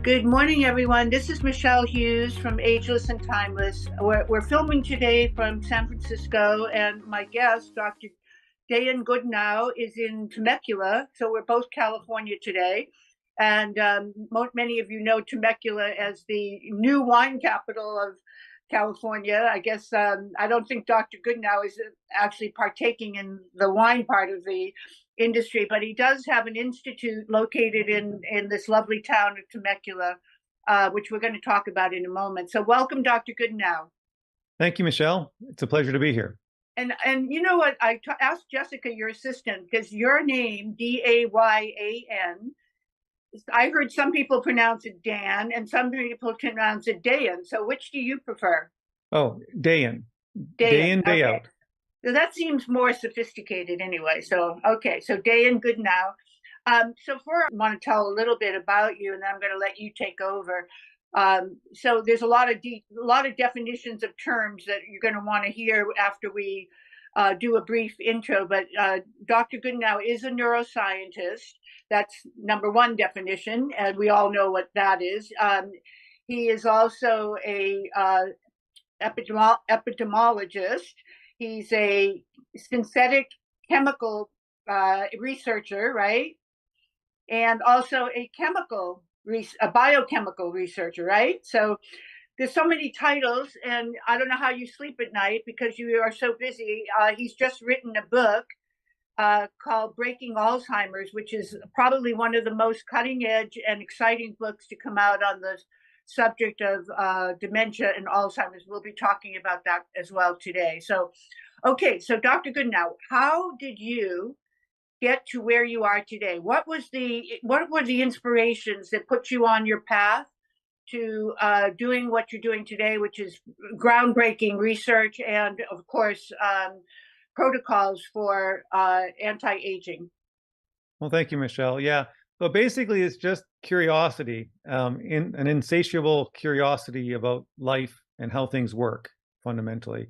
Good morning, everyone. This is Michelle Hughes from Ageless and Timeless. We're filming today from San Francisco, and my guest, Dr. Dayan Goodenowe, is in Temecula. So we're both California today. And many of you know Temecula as the new wine capital of California. I guess I don't think Dr. Goodenowe is actually partaking in the wine part of the industry, but he does have an institute located in this lovely town of Temecula, which we're going to talk about in a moment. So welcome, Dr. Goodenowe. Thank you, Michelle. It's a pleasure to be here. And you know what? I asked Jessica, your assistant, because your name, Dayan, I heard some people pronounce it Dan and some people pronounce it Dayan. So which do you prefer? Oh, Dayan. Day in, day out. So that seems more sophisticated anyway. So, okay. So Dayan Goodenowe. So I want to tell a little bit about you, and then I'm going to let you take over. So there's a lot of definitions of terms that you're going to want to hear after we do a brief intro. But Dr. Goodenowe is a neuroscientist. That's number one definition, and we all know what that is. He is also a epidemiologist. He's a synthetic chemical researcher, right? And also a biochemical researcher, right? So there's so many titles, and I don't know how you sleep at night because you are so busy. He's just written a book called Breaking Alzheimer's, which is probably one of the most cutting edge and exciting books to come out on the subject of dementia and Alzheimer's. We'll be talking about that as well today. So, okay, so Dr. Goodenowe, how did you get to where you are today? What were the inspirations that put you on your path to doing what you're doing today, which is groundbreaking research and, of course, protocols for anti-aging? Well, thank you, Michelle. Yeah. So basically, it's just curiosity, an insatiable curiosity about life and how things work fundamentally.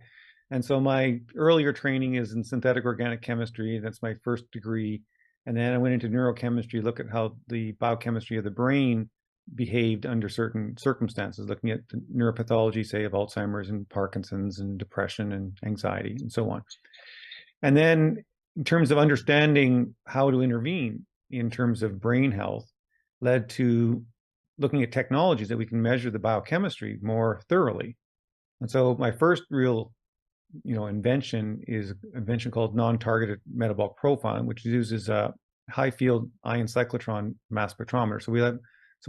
And so my earlier training is in synthetic organic chemistry. That's my first degree. And then I went into neurochemistry, look at how the biochemistry of the brain behaved under certain circumstances, looking at the neuropathology, say, of Alzheimer's and Parkinson's and depression and anxiety and so on. And then in terms of understanding how to intervene in terms of brain health, led to looking at technologies that we can measure the biochemistry more thoroughly. And so my first real invention is an invention called non-targeted metabolic profiling, which uses a high field ion cyclotron mass spectrometer. So we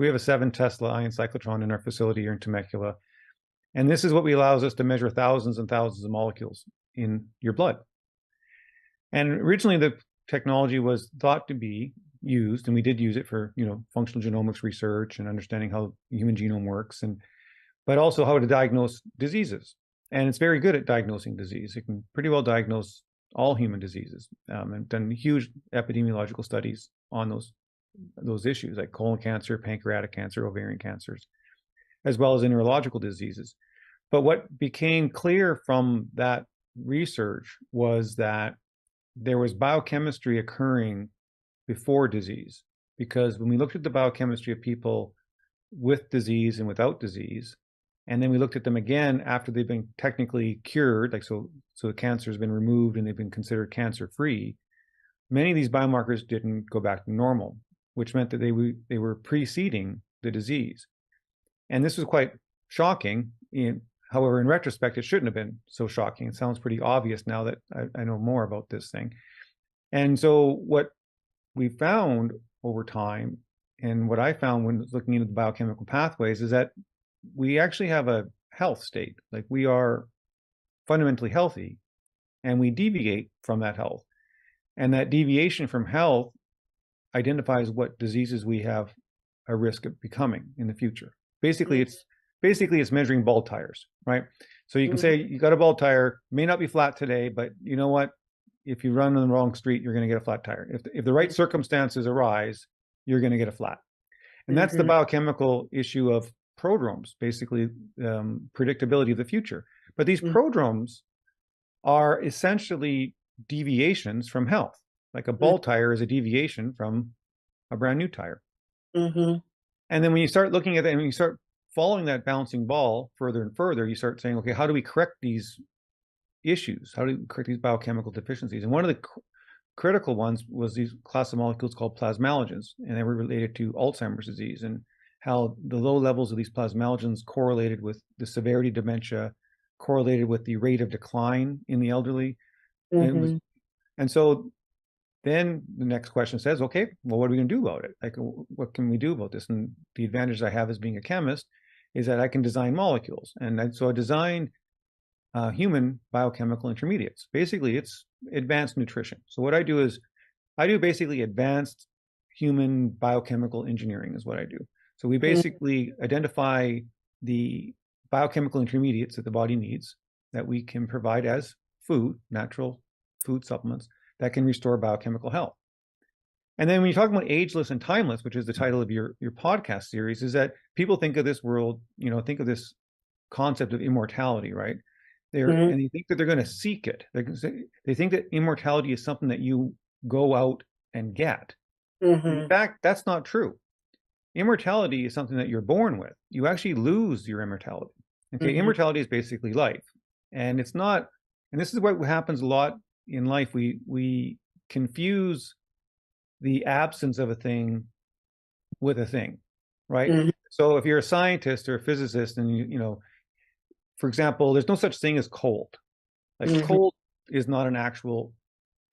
have a 7 Tesla ion cyclotron in our facility here in Temecula. And this is what allows us to measure thousands and thousands of molecules in your blood. And originally the technology was thought to be used, and we did use it for, functional genomics research and understanding how the human genome works, but also how to diagnose diseases. And it's very good at diagnosing disease. It can pretty well diagnose all human diseases, and done huge epidemiological studies on those issues like colon cancer, pancreatic cancer, ovarian cancers, as well as in neurological diseases. But what became clear from that research was that there was biochemistry occurring before disease, because when we looked at the biochemistry of people with disease and without disease, and then we looked at them again after they've been technically cured, like so the cancer has been removed and they've been considered cancer-free, many of these biomarkers didn't go back to normal, which meant that they were preceding the disease. And this was quite shocking. However, in retrospect, it shouldn't have been so shocking. It sounds pretty obvious now that I know more about this thing. And so what we found over time, and what I found when looking into the biochemical pathways, is that we actually have a health state. Like, we are fundamentally healthy, and we deviate from that health. And that deviation from health identifies what diseases we have a risk of becoming in the future. Basically, it's measuring bald tires, right? So you can say you got a bald tire, may not be flat today, but you know what? If you run on the wrong street, you're going to get a flat tire. If the right circumstances arise, you're going to get a flat. And that's the biochemical issue of prodromes, basically predictability of the future. But these prodromes are essentially deviations from health. Like a bald tire is a deviation from a brand new tire. And then when you start looking at that and when you start following that bouncing ball further and further, you start saying, okay, how do we correct these issues? How do we correct these biochemical deficiencies? And one of the critical ones was these class of molecules called plasmalogens, and they were related to Alzheimer's disease, and how the low levels of these plasmalogens correlated with the severity of dementia, correlated with the rate of decline in the elderly. And so then the next question says, okay, well, what are we going to do about it? Like, what can we do about this? And the advantage I have as being a chemist is that I can design molecules. And so I designed human biochemical intermediates. Basically, it's advanced nutrition. So what I do is I do basically advanced human biochemical engineering is what I do. So we basically identify the biochemical intermediates that the body needs that we can provide as food, natural food supplements that can restore biochemical health. And then when you talk about ageless and timeless, which is the title of your podcast series, is that people think of this world, think of this concept of immortality, right? And they think that they're going to seek it. They think that immortality is something that you go out and get. In fact, that's not true. Immortality is something that you're born with. You actually lose your immortality. Okay, immortality is basically life, and it's not. And this is what happens a lot in life. We confuse the absence of a thing with a thing, right? So if you're a scientist or a physicist, and for example, there's no such thing as cold. Like cold is not an actual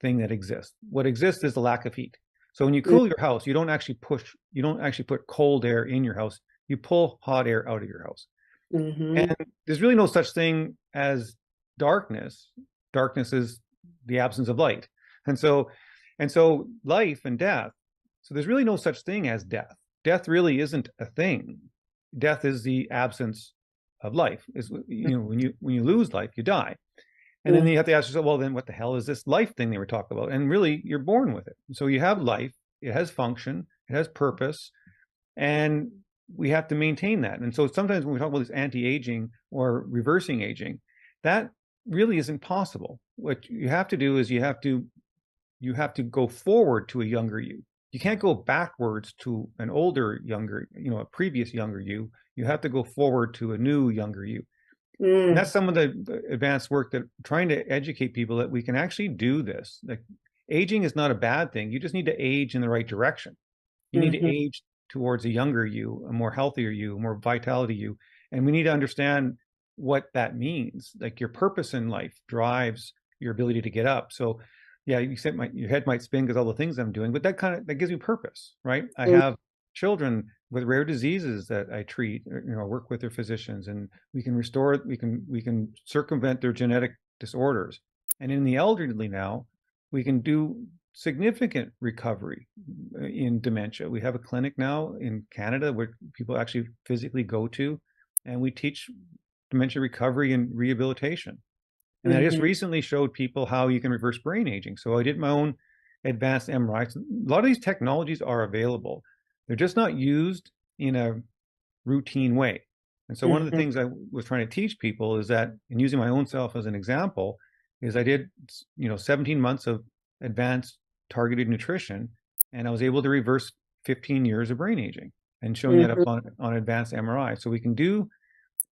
thing that exists. What exists is the lack of heat. So when you cool your house, you don't actually put cold air in your house. You pull hot air out of your house. And there's really no such thing as darkness. Darkness is the absence of light. And so life and death. So there's really no such thing as death. Death really isn't a thing. Death is the absence of life. Is when you lose life, you die. And then you have to ask yourself, well, then what the hell is this life thing they were talking about? And really, you're born with it. So you have life, it has function, it has purpose, and we have to maintain that. And so sometimes when we talk about this anti-aging or reversing aging, that really isn't possible. What you have to do is you have to go forward to a younger you. You can't go backwards to an older, younger, a previous younger you. You have to go forward to a new, younger you. And that's some of the advanced work that trying to educate people that we can actually do this. Like aging is not a bad thing. You just need to age in the right direction. You need to age towards a younger you, a more healthier you, a more vitality you. And we need to understand what that means. Like your purpose in life drives your ability to get up. So yeah, you said your head might spin because all the things I'm doing, but that gives you purpose, right? I have children with rare diseases that I treat, work with their physicians, and we can circumvent their genetic disorders. And in the elderly now, we can do significant recovery in dementia. We have a clinic now in Canada where people actually physically go to, and we teach dementia recovery and rehabilitation. And I just recently showed people how you can reverse brain aging. So I did my own advanced MRI. A lot of these technologies are available. They're just not used in a routine way. And so one of the things I was trying to teach people is that, and using my own self as an example, is I did 17 months of advanced targeted nutrition, and I was able to reverse 15 years of brain aging, and showing that up on advanced MRI. So we can do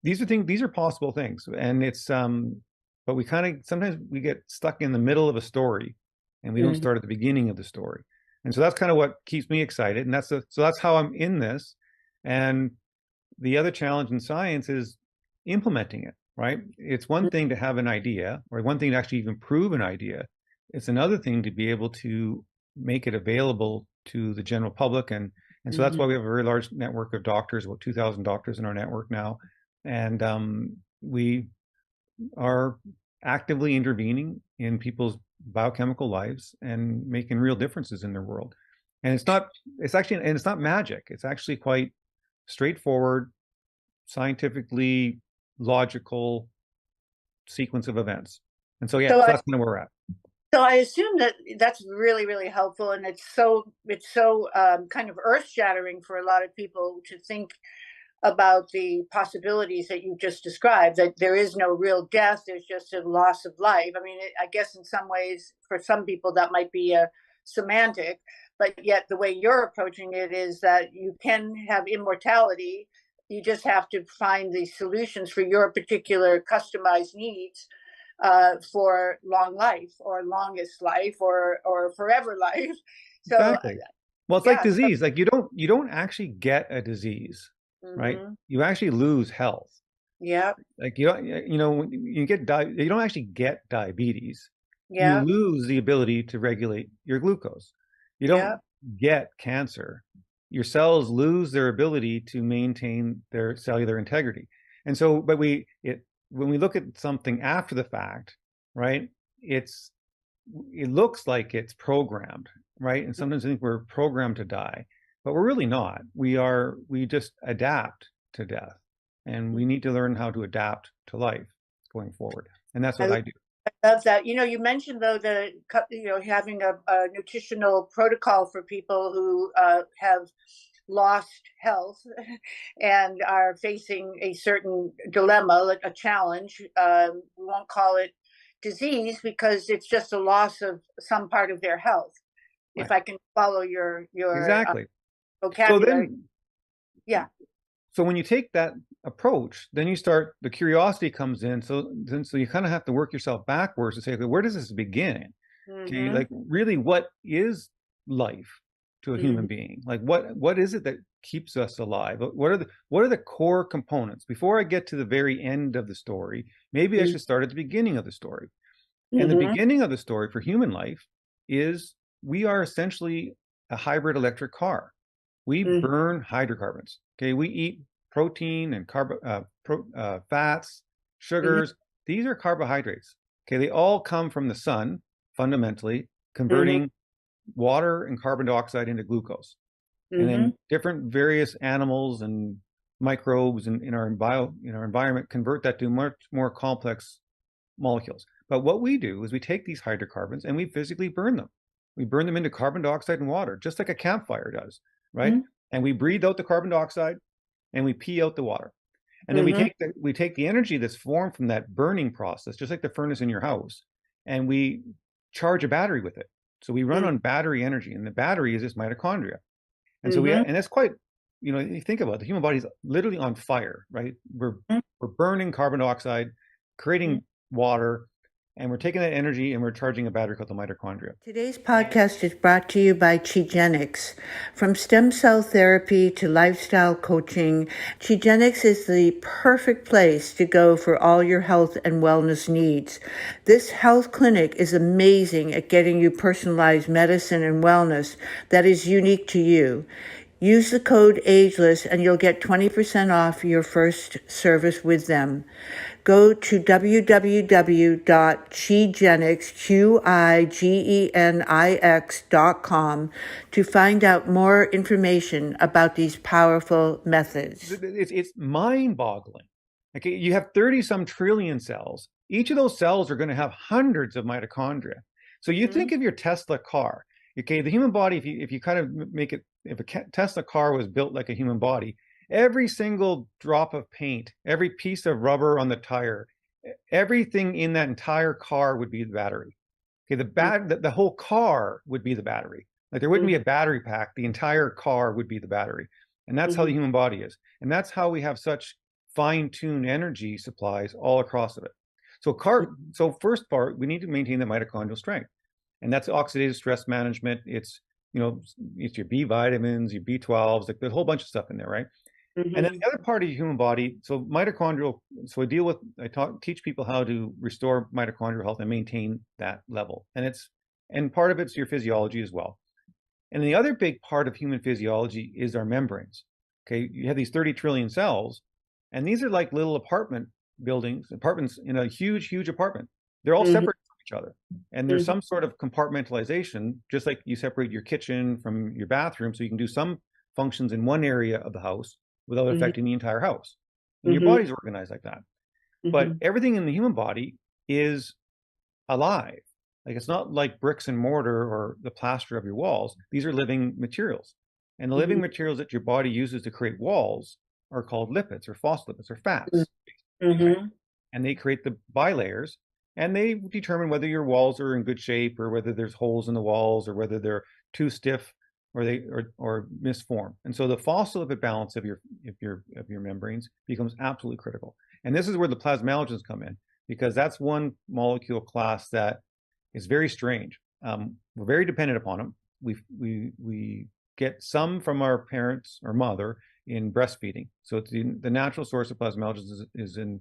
these are possible things, and it's but we sometimes we get stuck in the middle of a story, and we don't start at the beginning of the story. And so that's kind of what keeps me excited. And so that's how I'm in this. And the other challenge in science is implementing it, right? It's one thing to have an idea, or one thing to actually even prove an idea. It's another thing to be able to make it available to the general public. And so that's why we have a very large network of doctors, about 2,000 doctors in our network now. And we are actively intervening in people's biochemical lives and making real differences in their world. And it's not magic. It's actually quite straightforward, scientifically logical sequence of events. And so, so that's kind of where we're at. So I assume that that's really, really helpful, and it's so kind of earth-shattering for a lot of people to think about the possibilities that you just described, that there is no real death, there's just a loss of life. I mean, I guess in some ways, for some people, that might be a semantic, but yet the way you're approaching it is that you can have immortality. You just have to find the solutions for your particular customized needs for long life or longest life or forever life. So Exactly. Well, it's like yeah. So, disease. Like you don't actually get a disease, right? mm-hmm. You actually lose health. Yeah. Like you don't, when you get you don't actually get diabetes. You Yeah. lose the ability to regulate your glucose. You Yeah. don't get cancer. Your cells lose their ability to maintain their cellular integrity. And so, but when we look at something after the fact, right? It looks like it's programmed, right? And sometimes I think we're programmed to die, but we're really not. We just adapt to death, and we need to learn how to adapt to life going forward. And that's what I I do. love that. You mentioned though having a nutritional protocol for people who have lost health and are facing a certain dilemma, like a challenge. We won't call it disease because it's just a loss of some part of their health. If Right. I can follow your Exactly. So vocabulary, then, yeah. so when you take that approach, then the curiosity comes in. So you kind of have to work yourself backwards to say, okay, where does this begin? Okay, Mm-hmm. like really, what is life to a Mm-hmm. human being? Like what is it that keeps us alive? What are the core components? Before I get to the very end of the story, maybe I should start at the beginning of the story. And the Mm-hmm. beginning of the story for human life is we are essentially a hybrid electric car. We Mm-hmm. burn hydrocarbons. Okay, we eat protein and fats, Mm-hmm. sugars. These are carbohydrates. Okay, they all come from the sun, fundamentally, Mm-hmm. converting water and carbon dioxide into glucose. And Mm-hmm. then different various animals and microbes in our environment convert that to much more complex molecules. But what we do is we take these hydrocarbons and we physically burn them. We burn them into carbon dioxide and water, just like a campfire does, right? And we breathe out the carbon dioxide and we pee out the water. And then Mm-hmm. we take the energy that's formed from that burning process, just like the furnace in your house, and we charge a battery with it. So we run on battery energy, and the battery is this mitochondria. And so Mm-hmm. and that's quite, you think about it, the human body is literally on fire, right? We're burning carbon dioxide, creating water, and we're taking that energy and we're charging a battery called the mitochondria. Today's podcast is brought to you by Qigenics. From stem cell therapy to lifestyle coaching, Qigenics is the perfect place to go for all your health and wellness needs. This health clinic is amazing at getting you personalized medicine and wellness that is unique to you. Use the code AGELESS and you'll get 20% off your first service with them. Go to www.qigenix.com to find out more information about these powerful methods. It's mind-boggling. Okay, you have 30 some trillion cells. Each of those cells are going to have hundreds of mitochondria. So you think of your Tesla car. Okay, the human body, if you kind of make it, if a Tesla car was built like a human body, every single drop of paint, every piece of rubber on the tire, everything in that entire car would be the battery. Okay, the whole car would be the battery. Like there wouldn't be a battery pack. The entire car would be the battery. And that's how the human body is. And that's how we have such fine-tuned energy supplies all across of it. So first part, we need to maintain the mitochondrial strength. And that's oxidative stress management. It's it's your B vitamins, your B12s, like there's a whole bunch of stuff in there, right? And then the other part of your human body, so mitochondrial, so I teach people how to restore mitochondrial health and maintain that level. And part of it's your physiology as well. And the other big part of human physiology is our membranes. Okay, you have these 30 trillion cells, and these are like little apartments in a huge, huge apartment. They're all separate from each other. And there's some sort of compartmentalization, just like you separate your kitchen from your bathroom, so you can do some functions in one area of the house without affecting the entire house. And your body's organized like that. But everything in the human body is alive. Like it's not like bricks and mortar or the plaster of your walls. These are living materials. And the living materials that your body uses to create walls are called lipids or phospholipids or fats. Right? And they create the bilayers, and they determine whether your walls are in good shape or whether there's holes in the walls or whether they're too stiff or misform. And so the phospholipid balance of your membranes becomes absolutely critical. And this is where the plasmalogens come in, because that's one molecule class that is very strange. We're very dependent upon them. We get some from our parents or mother in breastfeeding. So it's the natural source of plasmalogens is in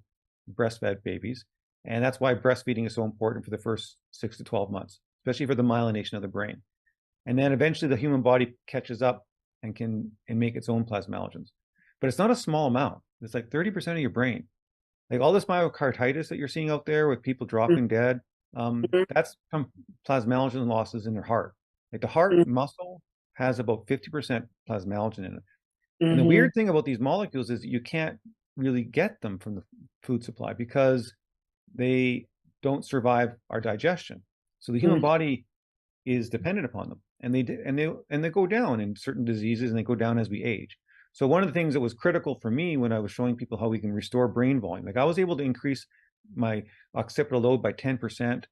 breastfed babies. And that's why breastfeeding is so important for the first 6 to 12 months, especially for the myelination of the brain. And then eventually the human body catches up and can make its own plasmalogens. But it's not a small amount. It's like 30% of your brain. Like all this myocarditis that you're seeing out there with people dropping dead, that's from plasmalogen losses in their heart. Like the heart muscle has about 50% plasmalogen in it. And the weird thing about these molecules is you can't really get them from the food supply because they don't survive our digestion. So the human body is dependent upon them, and they go down in certain diseases, and they go down as we age. So one of the things that was critical for me when I was showing people how we can restore brain volume, like I was able to increase my occipital load by 10%,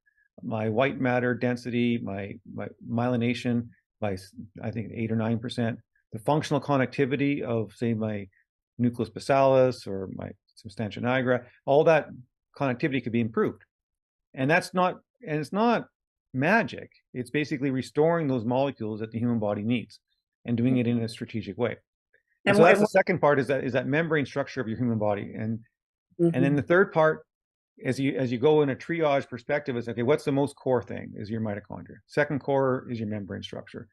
my white matter density, my myelination by I think 8 or 9%, the functional connectivity of say my nucleus basalis or my substantia nigra, all that connectivity could be improved. And it's not magic. It's basically restoring those molecules that the human body needs and doing it in a strategic way. And so that's the second part is that membrane structure of your human body. And then the third part, as you go in a triage perspective, is okay, what's the most core thing is your mitochondria. Second core is your membrane structure.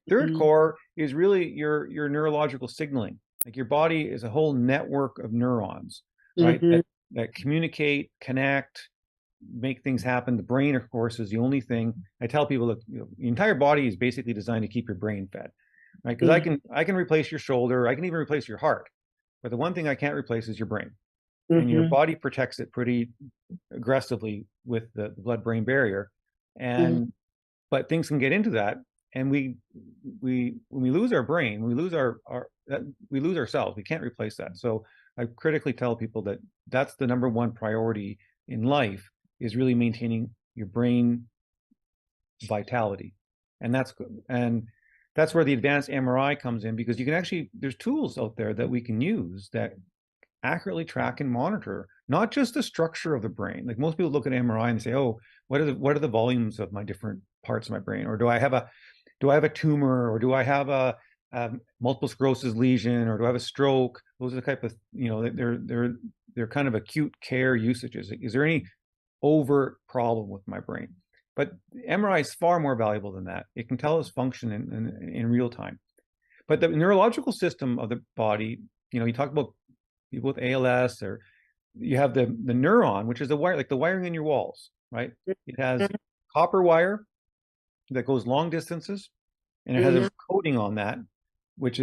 Third core is really your neurological signaling. Like your body is a whole network of neurons, right? That communicate, connect, make things happen. The brain, of course, is the only thing. I tell people that the entire body is basically designed to keep your brain fed, right? Because I can replace your shoulder, I can even replace your heart, but the one thing I can't replace is your brain. And your body protects it pretty aggressively with the blood-brain barrier. And but things can get into that, and when we lose our brain, we lose we lose ourselves. We can't replace that. So I critically tell people that that's the number one priority in life, is really maintaining your brain vitality. And that's where the advanced MRI comes in, because you can actually, there's tools out there that we can use that accurately track and monitor not just the structure of the brain. Like most people look at MRI and say, oh, what are the volumes of my different parts of my brain? Or do I have a tumor, or do I have a multiple sclerosis lesion, or do I have a stroke? Those are the type of, they're kind of acute care usages. Is there any overt problem with my brain? But MRI is far more valuable than that. It can tell us function in real time. But the neurological system of the body, you talk about people with ALS, or you have the neuron, which is the wire, like the wiring in your walls, right? It has copper wire that goes long distances, and it has a coating on that, which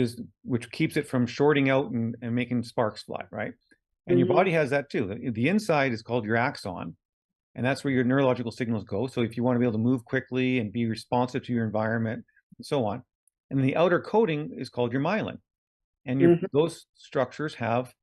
keeps it from shorting out and making sparks fly, right? And your body has that too. The inside is called your axon, and that's where your neurological signals go. So if you want to be able to move quickly and be responsive to your environment and so on. And the outer coating is called your myelin. And those structures have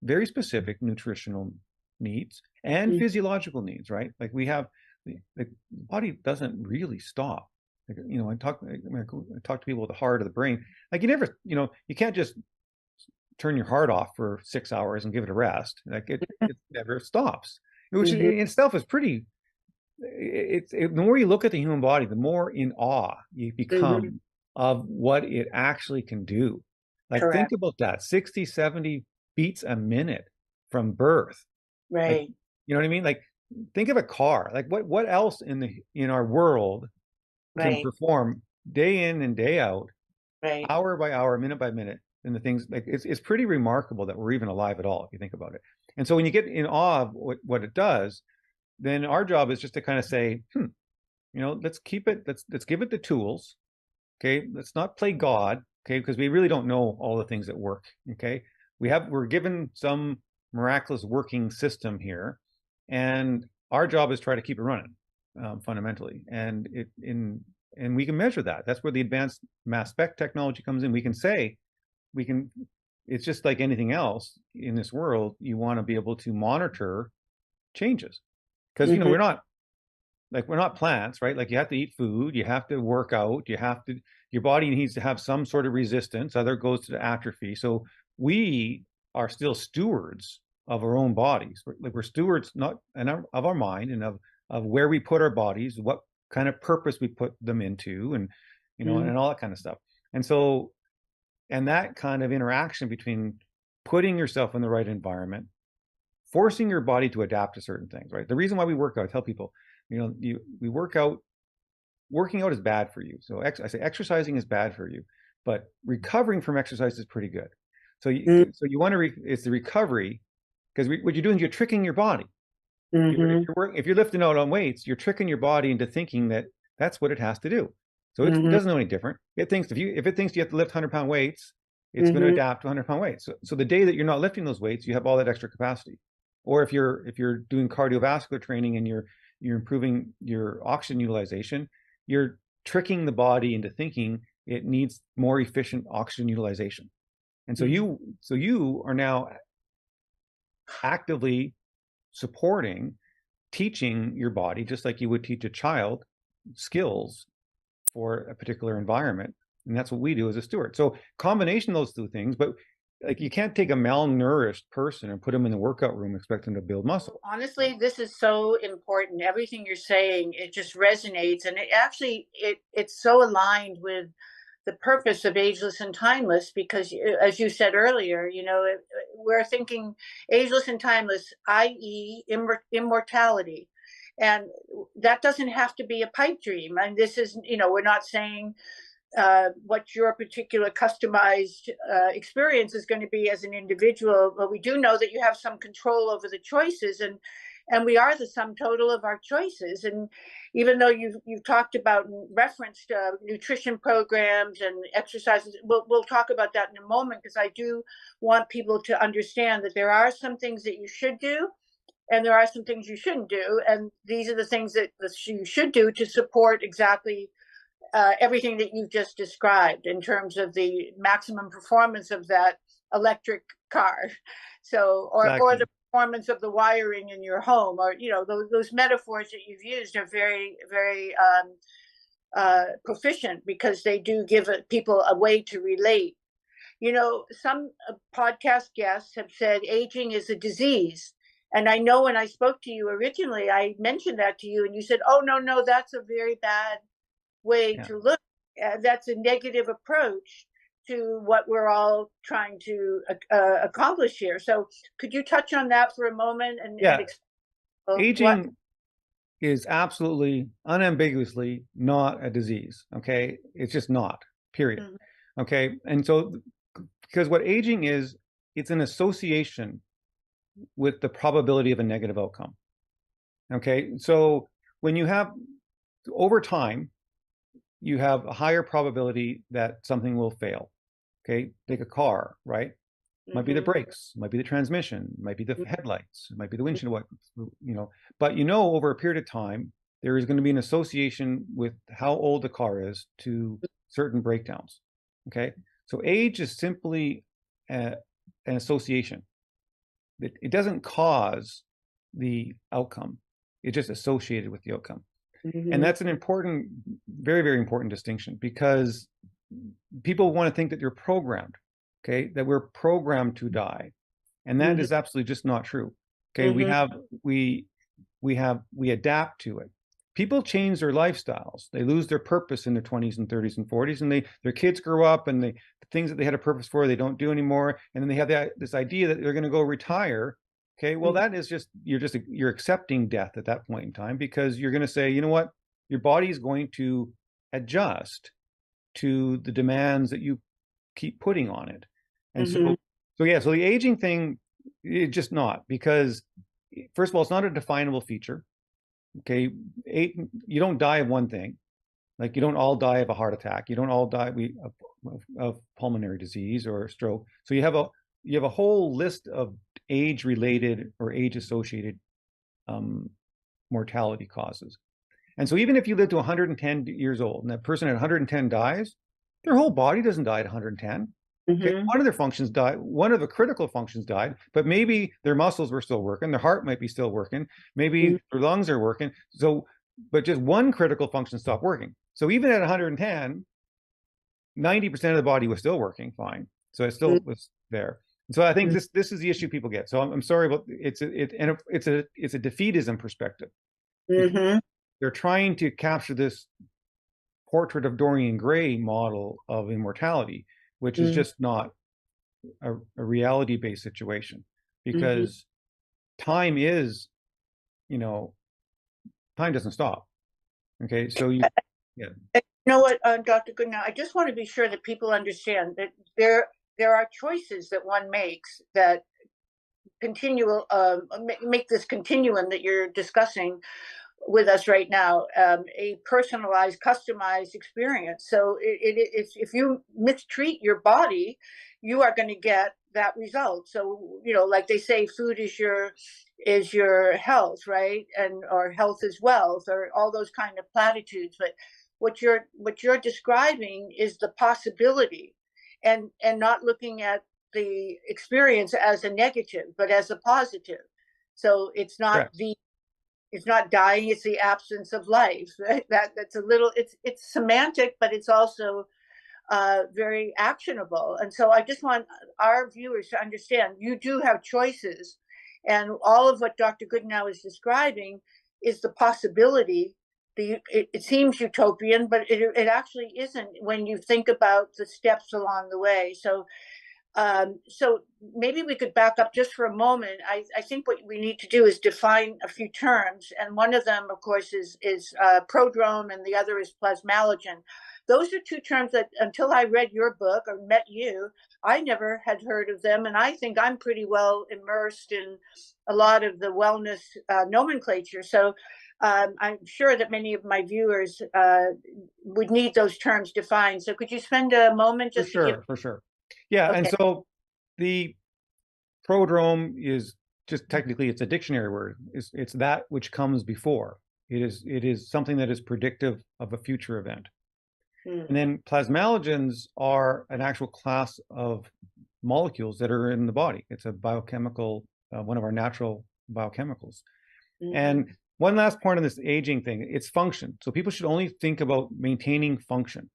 very specific nutritional needs and physiological needs, right? Like we have, the body doesn't really stop. Like, I talk to people with the heart or the brain. Like you never, you can't just turn your heart off for 6 hours and give it a rest. Like it never stops, which in itself is pretty. The more you look at the human body, the more in awe you become of what it actually can do. Like think about that, 60, 70 beats a minute from birth. Right. Like, you know what I mean? Like think of a car. Like what else in our world can perform day in and day out, hour by hour, minute by minute, and the things like it's pretty remarkable that we're even alive at all if you think about it. And so when you get in awe of what it does, then our job is just to kind of say, let's keep it, let's give it the tools. Okay, let's not play God, okay, because we really don't know all the things that work. Okay, we're given some miraculous working system here, and our job is try to keep it running fundamentally, and we can measure that. That's where the advanced mass spec technology comes in. We can say it's just like anything else in this world. You want to be able to monitor changes, because we're not plants, right? Like you have to eat food, you have to work out, you have your body needs to have some sort of resistance, either it goes to atrophy. So we are still stewards of our own bodies. We're stewards not of our mind and of where we put our bodies, what kind of purpose we put them into, and and all that kind of stuff. And so, and that kind of interaction between putting yourself in the right environment, forcing your body to adapt to certain things, right? The reason why we work out, I tell people, we work out. Working out is bad for you. So I say exercising is bad for you, but recovering from exercise is pretty good. So you want to it's the recovery, because what you're doing is you're tricking your body. If you're lifting out on weights, you're tricking your body into thinking that that's what it has to do. So it doesn't know any different. It thinks if it thinks you have to lift 100-pound weights, it's going to adapt to 100-pound weights. So the day that you're not lifting those weights, you have all that extra capacity. Or if you're doing cardiovascular training and you're improving your oxygen utilization, you're tricking the body into thinking it needs more efficient oxygen utilization. And so you are now actively supporting, teaching your body, just like you would teach a child, skills for a particular environment. And that's what we do as a steward. So combination of those two things, but like you can't take a malnourished person and put them in the workout room and expect them to build muscle. Honestly, this is so important. Everything you're saying, it just resonates, and it's so aligned with the purpose of Ageless and Timeless, because as you said earlier, we're thinking ageless and timeless, i.e. immortality. And that doesn't have to be a pipe dream. And this is, we're not saying what your particular customized experience is going to be as an individual, but we do know that you have some control over the choices, and we are the sum total of our choices. And even though you've talked about and referenced nutrition programs and exercises, we'll talk about that in a moment, because I do want people to understand that there are some things that you should do and there are some things you shouldn't do, and these are the things that you should do to support exactly everything that you've just described in terms of the maximum performance of that electric car. So, or the performance of the wiring in your home, or those metaphors that you've used are very, very proficient, because they do give people a way to relate. Some podcast guests have said aging is a disease. And I know when I spoke to you originally, I mentioned that to you, and you said, "Oh, no, that's a very bad way to look. That's a negative approach to what we're all trying to accomplish here." So could you touch on that for a moment? And aging is absolutely unambiguously not a disease. Okay, it's just not, period. Okay, and so because what aging is, it's an association with the probability of a negative outcome. Okay, so when you have, over time, you have a higher probability that something will fail. Okay, take a car, right? Might be the brakes, might be the transmission, might be the headlights, might be the windshield, but over a period of time, there is going to be an association with how old the car is to certain breakdowns. Okay, so age is simply an association. It doesn't cause the outcome. It's just associated with the outcome. And that's an important, very, very important distinction, because people want to think that you're programmed, okay, that we're programmed to die. And that is absolutely just not true. Okay, we adapt to it. People change their lifestyles. They lose their purpose in their 20s and 30s and 40s, and their kids grow up, and the things that they had a purpose for, they don't do anymore. And then they have this idea that they're going to go retire. Okay, well, that is you're accepting death at that point in time, because you're going to say, you know what, your body is going to adjust to the demands that you keep putting on it. And so the aging thing, it's just not, because first of all, it's not a definable feature. Okay, you don't die of one thing. Like, you don't all die of a heart attack. You don't all die of pulmonary disease or stroke. So you have a whole list of age-related or age-associated mortality causes. And so even if you live to 110 years old and that person at 110 dies, their whole body doesn't die at 110. Okay? One of their functions died, one of the critical functions died, but maybe their muscles were still working, their heart might be still working, maybe their lungs are working. So, but just one critical function stopped working. So even at 110, 90% of the body was still working fine. So it still was there. And so I think this is the issue people get. So I'm sorry about it's a defeatism perspective. Mm-hmm. They're trying to capture this portrait of Dorian Gray model of immortality, which is just not a reality-based situation, because time is, time doesn't stop. Okay, so yeah. You know what, Dr. Goodenowe, I just want to be sure that people understand that there are choices that one makes that make this continuum that you're discussing with us right now a personalized, customized experience. So if you mistreat your body, you are going to get that result. So like they say, food is your health, right? And or health is wealth, or all those kind of platitudes. But what you're describing is the possibility, and not looking at the experience as a negative, but as a positive. So it's not it's not dying, it's the absence of life. That's a little, it's semantic, but it's also very actionable. And so I just want our viewers to understand you do have choices, and all of what Dr. Goodenowe is describing is the possibility. It seems utopian, but it actually isn't when you think about the steps along the way. So maybe we could back up just for a moment. I think what we need to do is define a few terms, and one of them, of course, is prodrome, and the other is plasmalogen. Those are two terms that, until I read your book or met you, I never had heard of them, and I think I'm pretty well immersed in a lot of the wellness nomenclature. So I'm sure that many of my viewers would need those terms defined. So could you spend a moment just to give? For sure. Yeah, Okay. and so the prodrome is just technically it's a dictionary word. It's that which comes before. It is something that is predictive of a future event. And then plasmalogens are an actual class of molecules that are in the body. It's a biochemical, one of our natural biochemicals. And one last point on this aging thing, it's function. So people should only think about maintaining function.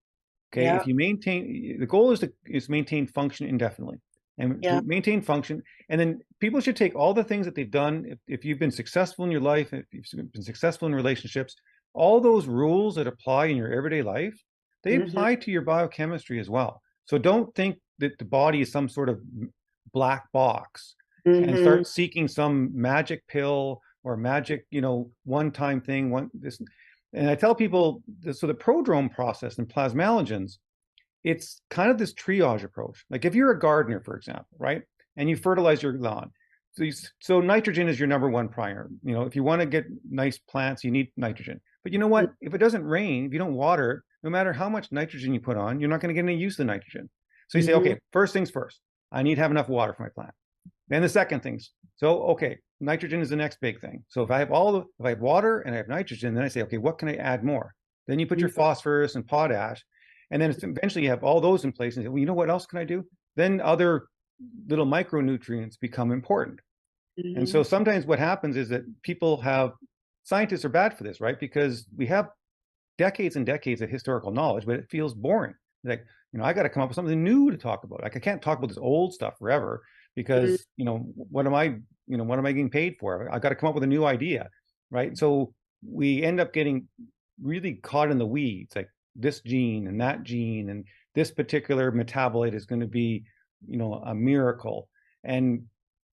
Okay, if you maintain, the goal is to maintain function indefinitely, and to maintain function. And then people should take all the things that they've done. If you've been successful in your life, if you've been successful in relationships, all those rules that apply in your everyday life, they apply to your biochemistry as well. So don't think that the body is some sort of black box and start seeking some magic pill or magic, one-time thing. And I tell people, so the prodrome process in plasmalogens, it's kind of this triage approach. Like if you're a gardener, for example, right, and you fertilize your lawn, so nitrogen is your number one priority. If you want to get nice plants, you need nitrogen. But you know what? If it doesn't rain, if you don't water it, no matter how much nitrogen you put on, you're not going to get any use of the nitrogen. So you say, okay, first things first, I need to have enough water for my plant. Then the second things. So, okay, nitrogen is the next big thing. So if I have water and I have nitrogen, then I say, okay, what can I add more? Then you put your phosphorus and potash, and then eventually you have all those in place. And say, well, what else can I do? Then other little micronutrients become important. And so sometimes what happens is that scientists are bad for this, right? Because we have decades and decades of historical knowledge, but it feels boring. Like, I got to come up with something new to talk about. Like I can't talk about this old stuff forever. Because what am I getting paid for? I got to come up with a new idea, right? So we end up getting really caught in the weeds, like this gene and that gene, and this particular metabolite is going to be, a miracle. And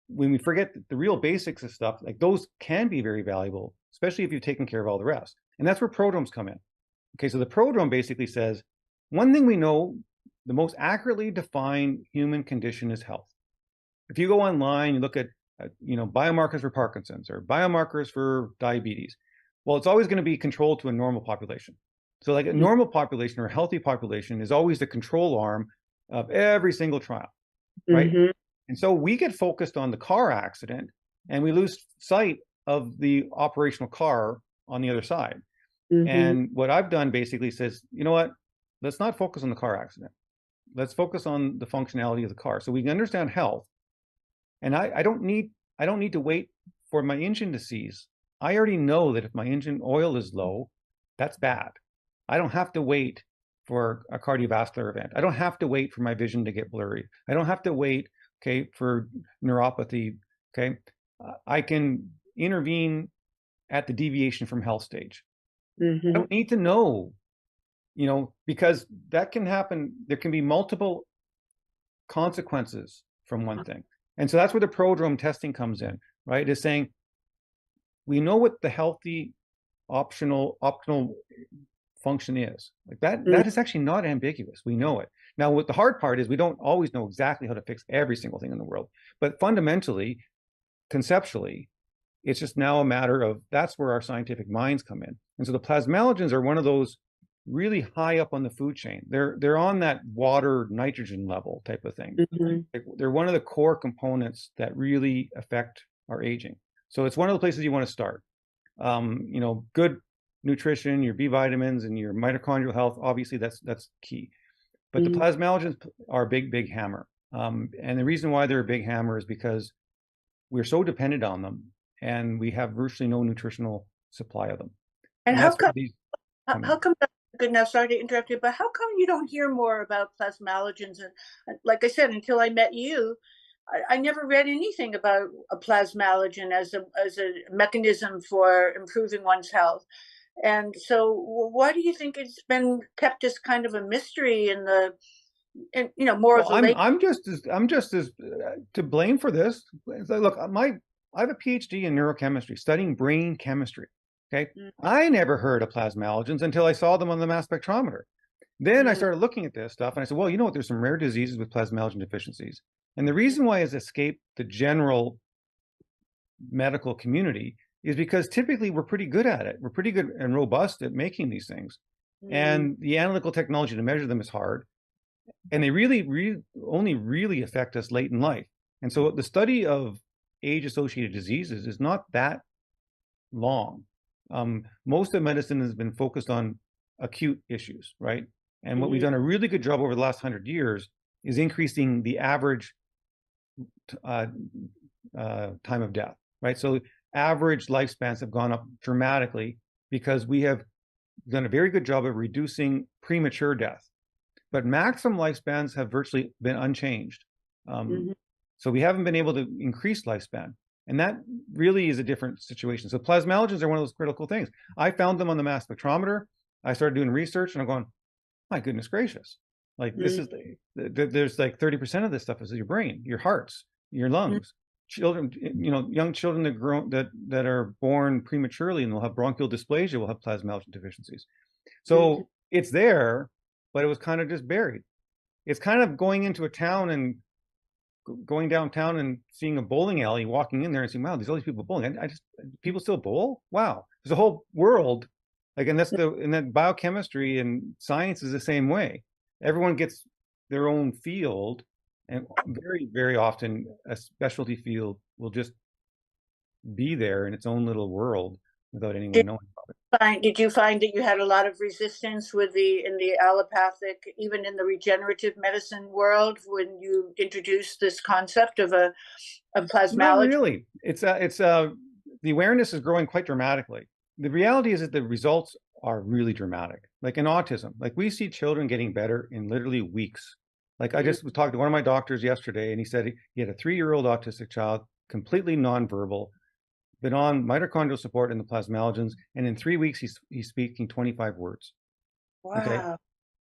when we forget the real basics of stuff, like those can be very valuable, especially if you've taken care of all the rest. And that's where prodromes come in. Okay, so the prodrome basically says one thing we know: the most accurately defined human condition is health. If you go online, you look at biomarkers for Parkinson's or biomarkers for diabetes, well, it's always going to be controlled to a normal population. So like a normal population or a healthy population is always the control arm of every single trial, right? And so we get focused on the car accident and we lose sight of the operational car on the other side. And what I've done basically says, you know what, let's not focus on the car accident. Let's focus on the functionality of the car so we can understand health. And I don't need to wait for my engine to seize. I already know that if my engine oil is low, that's bad. I don't have to wait for a cardiovascular event. I don't have to wait for my vision to get blurry. I don't have to wait, okay, for neuropathy. Okay, I can intervene at the deviation from health stage. I don't need to know, because that can happen. There can be multiple consequences from one thing. And so that's where the prodrome testing comes in, right? Is saying we know what the healthy optimal function is. Like that is actually not ambiguous. We know it. Now, what the hard part is we don't always know exactly how to fix every single thing in the world. But fundamentally, conceptually, it's just now a matter of that's where our scientific minds come in. And so the plasmalogens are one of those really high up on the food chain. They're on that water nitrogen level type of thing. They're one of the core components that really affect our aging. So it's one of the places you want to start. Good nutrition, your B vitamins, and your mitochondrial health. Obviously, that's key. But the plasmalogens are a big hammer. And the reason why they're a big hammer is because we're so dependent on them, and we have virtually no nutritional supply of them. And how come? How come? Goodenowe, sorry to interrupt you, but how come you don't hear more about plasmalogens? And like I said, until I met you, I never read anything about a plasmalogen as a mechanism for improving one's health. And so, why do you think it's been kept as kind of a mystery in the, more of the late? I'm just as to blame for this. Look, I have a PhD in neurochemistry, studying brain chemistry. Okay, I never heard of plasmalogens until I saw them on the mass spectrometer. Then I started looking at this stuff, and I said, well, you know what? There's some rare diseases with plasmalogen deficiencies, and the reason why it's escaped the general medical community is because typically we're pretty good at it. We're pretty good and robust at making these things, and the analytical technology to measure them is hard, and they really only really affect us late in life. And so the study of age-associated diseases is not that long. Most of medicine has been focused on acute issues, right? And what we've done a really good job over the last 100 years is increasing the average time of death, right? So average lifespans have gone up dramatically because we have done a very good job of reducing premature death. But maximum lifespans have virtually been unchanged. So we haven't been able to increase lifespan. And that really is a different situation. So plasmalogens are one of those critical things. I found them on the mass spectrometer. I started doing research, and I'm going, my goodness gracious. Like this is, there's like 30% of this stuff is your brain, your hearts, your lungs. Children, young children that are born prematurely and will have bronchial dysplasia will have plasmalogen deficiencies. So it's there, but it was kind of just buried. It's kind of going into a town and going downtown and seeing a bowling alley, walking in there and saying, wow, there's all these people bowling. People still bowl? Wow. There's a whole world. Like, and that biochemistry and science is the same way. Everyone gets their own field, and very, very often a specialty field will just be there in its own little world without anyone knowing about it. Did you find that you had a lot of resistance in the allopathic, even in the regenerative medicine world, when you introduced this concept of plasmalogen? Not really. It's the awareness is growing quite dramatically. The reality is that the results are really dramatic. Like in autism, like we see children getting better in literally weeks. Like I just was talking to one of my doctors yesterday, and he said he had a 3-year-old autistic child, completely nonverbal, been on mitochondrial support in the plasmalogens, and in 3 weeks he's speaking 25 words. Wow. Okay?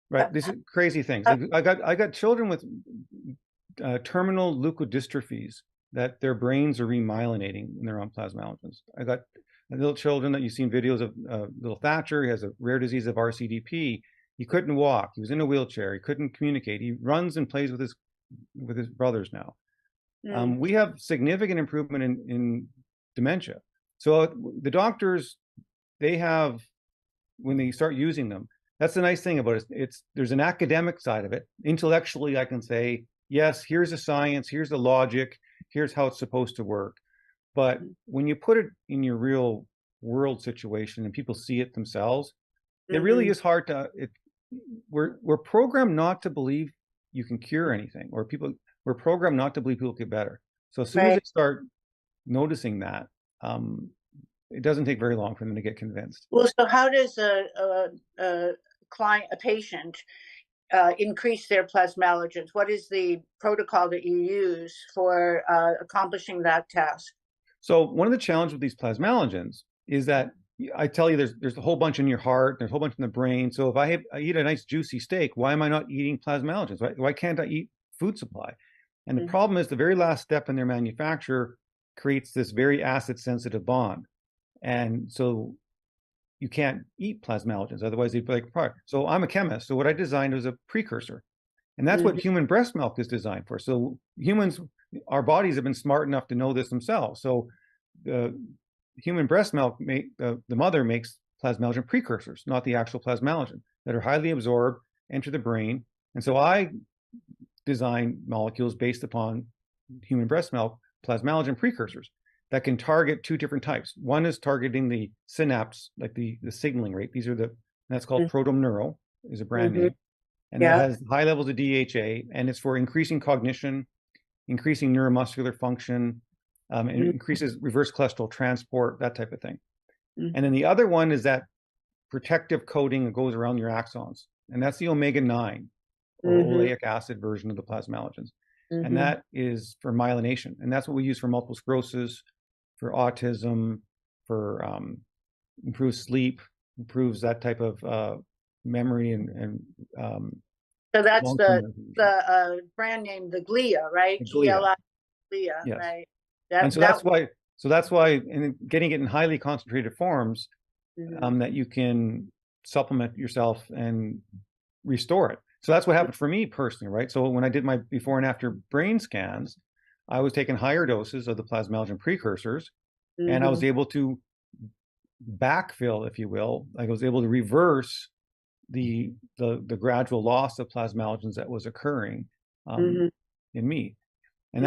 Right. These are crazy things. I got children with terminal leukodystrophies that their brains are remyelinating when they're on plasmalogens. I got little children that you've seen videos of. Little Thatcher, he has a rare disease of RCDP. He couldn't walk. He was in a wheelchair. He couldn't communicate. He runs and plays with his brothers now. We have significant improvement in dementia. So the doctors, they have, when they start using them, that's the nice thing about it. There's an academic side of it. Intellectually, I can say, yes, here's the science, here's the logic, here's how it's supposed to work. But when you put it in your real world situation and people see it themselves, it really is hard to. We're programmed not to believe you can cure anything, or we're programmed not to believe people get better. So as soon as they start noticing that, it doesn't take very long for them to get convinced. Well, so how does a a patient increase their plasmalogens? What is the protocol that you use for accomplishing that task? So one of the challenges with these plasmalogens is that I tell you, there's a whole bunch in your heart, there's a whole bunch in the brain. So if I eat a nice juicy steak, why am I not eating plasmalogens? Why can't I eat food supply? And the problem is the very last step in their manufacture creates this very acid sensitive bond. And so you can't eat plasmalogens, otherwise they'd break apart. So I'm a chemist. So what I designed was a precursor. And that's what human breast milk is designed for. So humans, our bodies have been smart enough to know this themselves. So the human breast milk, the mother makes plasmalogen precursors, not the actual plasmalogen, that are highly absorbed, enter the brain. And so I design molecules based upon human breast milk plasmalogen precursors that can target two different types. One is targeting the synapse, like the signaling rate. That's called Prodrome Neuro, is a brand name. And that has high levels of DHA, and it's for increasing cognition, increasing neuromuscular function, and it increases reverse cholesterol transport, that type of thing. And then the other one is that protective coating that goes around your axons, and that's the omega-9 or oleic acid version of the plasmalogens. And that is for myelination, and that's what we use for multiple sclerosis, for autism, for improved sleep, improves that type of memory and so that's the brand name, the Glia, right? GLI, Glia, yes. right? And so that's why in getting it in highly concentrated forms, that you can supplement yourself and restore it. So that's what happened for me personally, right? So when I did my before and after brain scans, I was taking higher doses of the plasmalogen precursors, and I was able to backfill, if you will. Like I was able to reverse the gradual loss of plasmalogens that was occurring in me, and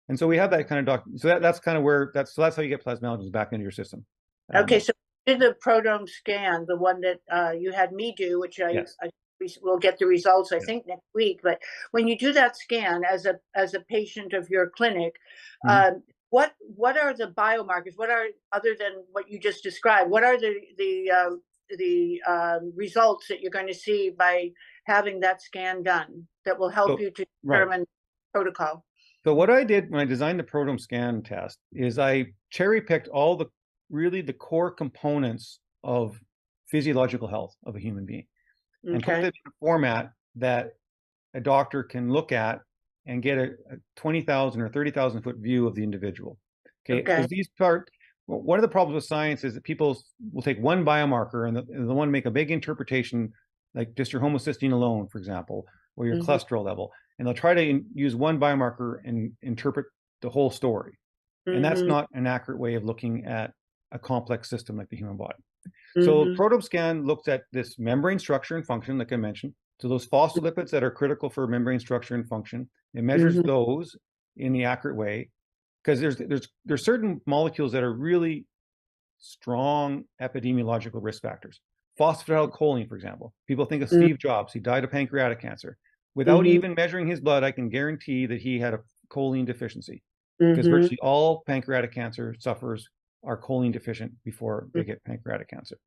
and so we have that kind of so that's kind of where that's how you get plasmalogens back into your system. Okay, so did the Prodrome scan, the one that you had me do, which I will get the results I think next week. But when you do that scan as a patient of your clinic, what are the biomarkers? What are, other than what you just described, what are the results that you're going to see by having that scan done that will help you to determine protocol? So what I did when I designed the Prodrome scan test is I cherry picked all the core components of physiological health of a human being, and put it in a format that a doctor can look at and get a 20,000 or 30,000 foot view of the individual. Okay, because one of the problems with science is that people will take one biomarker and they'll want to make a big interpretation, like just your homocysteine alone, for example, or your cholesterol level, and they'll try to use one biomarker and interpret the whole story. And that's not an accurate way of looking at a complex system like the human body. So Prodrome scan looks at this membrane structure and function, like I mentioned. So those phospholipids that are critical for membrane structure and function, it measures those in the accurate way, because there's certain molecules that are really strong epidemiological risk factors. Phosphatidylcholine, for example. People think of Steve Jobs. He died of pancreatic cancer. Without even measuring his blood, I can guarantee that he had a choline deficiency, because virtually all pancreatic cancer sufferers are choline deficient before they get pancreatic cancer.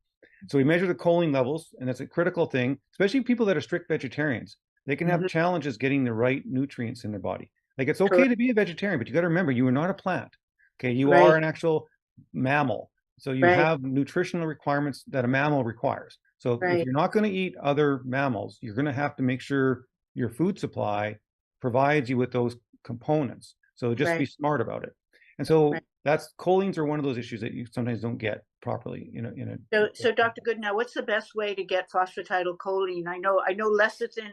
So we measure the choline levels, and that's a critical thing, especially people that are strict vegetarians. They can have challenges getting the right nutrients in their body. Like, it's okay to be a vegetarian, but you got to remember, you are not a plant. Okay, you are an actual mammal. So you have nutritional requirements that a mammal requires. So if you're not going to eat other mammals, you're going to have to make sure your food supply provides you with those components. So just be smart about it. And so cholines are one of those issues that you sometimes don't get properly So Dr. Goodenowe, what's the best way to get phosphatidylcholine? I know lecithin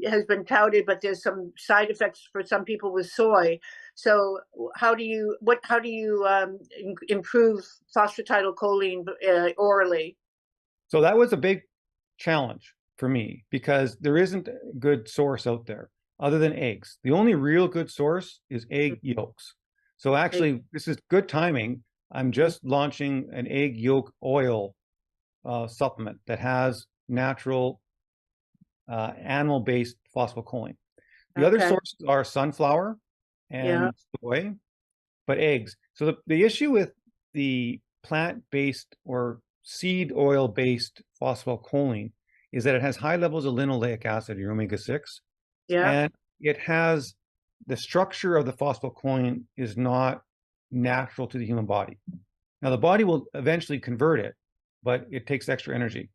has been touted, but there's some side effects for some people with soy. So how do you improve phosphatidylcholine orally? So that was a big challenge for me, because there isn't a good source out there other than eggs. The only real good source is egg yolks. So actually, this is good timing. I'm just launching an egg yolk oil supplement that has natural animal-based phosphatidylcholine. The other sources are sunflower and soy, but eggs. So the issue with the plant-based or seed oil-based phosphatidylcholine is that it has high levels of linoleic acid, your omega-6, Yeah. and it has the structure of the phosphatidylcholine is not natural to the human body. Now, the body will eventually convert it, but it takes extra energy.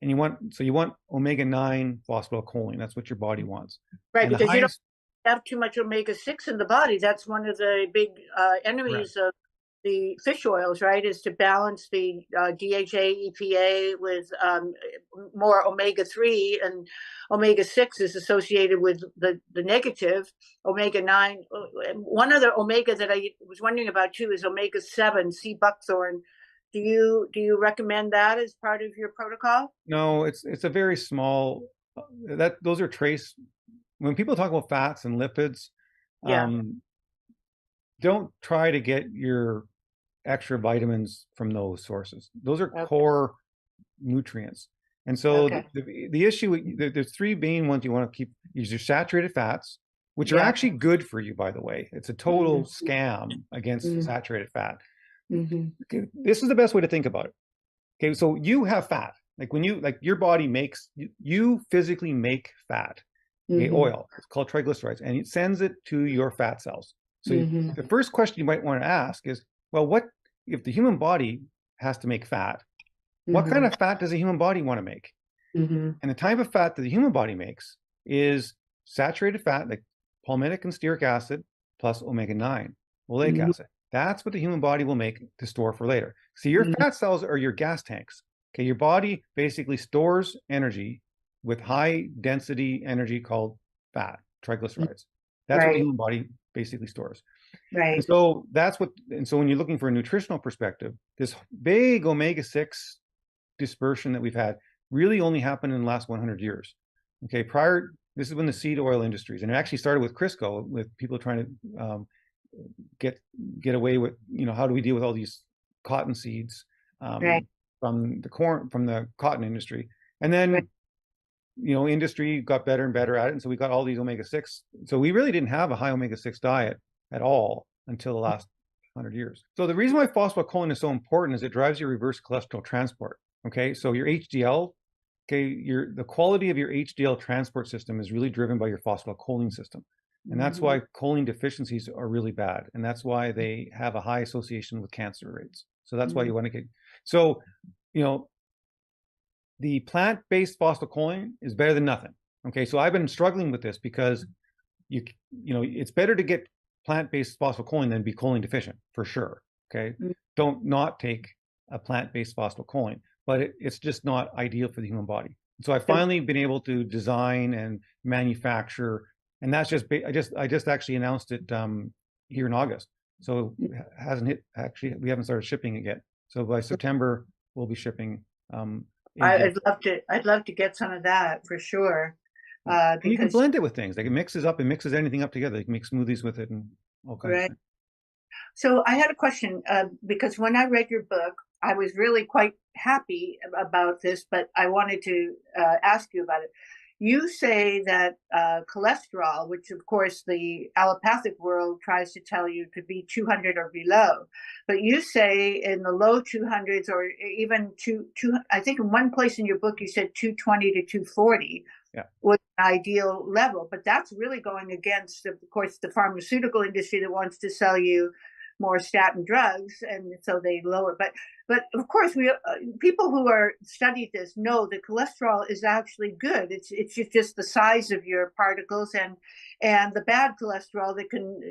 And you want omega-9 phosphatidylcholine. That's what your body wants. Right, And the because you don't highest, have too much omega-6 in the body. That's one of the big enemies of the fish oils, right? Is to balance the DHA, EPA with more omega-3, and omega-6 is associated with the negative omega-9. One other omega that I was wondering about too is omega-7, sea buckthorn. Do you recommend that as part of your protocol? no, it's a very small, those are trace. When people talk about fats and lipids, Yeah. don't try to get your extra vitamins from those sources. Those are Okay. core nutrients. And so Okay. the issue, there's three main ones you want to keep, is your saturated fats, which are Yeah. actually good for you, by the way. It's a total scam against Mhm. saturated fat. Mhm. Okay, this is the best way to think about it. Okay, so you have fat. Like when you, like your body makes, you physically make fat, okay, Mhm. oil. It's called triglycerides, and it sends it to your fat cells. So Mhm. the first question you might want to ask is, well, what if the human body has to make fat? What kind Mhm. of fat does the human body want to make? Mhm. And the type of fat that the human body makes is saturated fat, like palmitic and stearic acid, plus omega-9, oleic Mhm. acid. That's what the human body will make to store for later. See, your Mhm. fat cells are your gas tanks. Okay, your body basically stores energy with high density energy called fat, triglycerides. That's what the Right. human body basically stores. And Right. so when you're looking for a nutritional perspective, this big omega-6 dispersion that we've had really only happened in the last 100 years. Okay, this is when the seed oil industries, and it actually started with Crisco, with people trying to get away with, how do we deal with all these cotton seeds Right. from the cotton industry, and Right. then industry got better and better at it, and so we got all these omega-6. So we really didn't have a high omega-6 diet at all until the last 100 years. So the reason why phosphatidylcholine is so important is it drives your reverse cholesterol transport. Okay, so your HDL, okay, the quality of your HDL transport system is really driven by your phosphatidylcholine system. And that's why choline deficiencies are really bad. And that's why they have a high association with cancer rates. So that's why you want to get, so, the plant-based phosphatidylcholine is better than nothing. Okay, so I've been struggling with this because it's better to get plant-based phosphatidylcholine than be choline deficient, for sure. Okay, don't not take a plant-based phosphatidylcholine, but it's just not ideal for the human body. So I've finally been able to design and manufacture, and that's just I just actually announced it here in August. So it hasn't hit, actually we haven't started shipping it yet. So by September we'll be shipping. I'd love to get some of that for sure. And you can Because blend it with things. Like it mixes anything up together. You can make smoothies with it and all kinds of right. things. So I had a question because when I read your book, I was really quite happy about this, but I wanted to ask you about it. You say that cholesterol, which of course the allopathic world tries to tell you to be 200 or below, but you say in the low 200s or even I think in one place in your book you said 220 to 240 was an ideal level, but that's really going against, of course, the pharmaceutical industry that wants to sell you more statin drugs, and so they lower. But of course, people who are studied this know that cholesterol is actually good. It's just the size of your particles and the bad cholesterol that can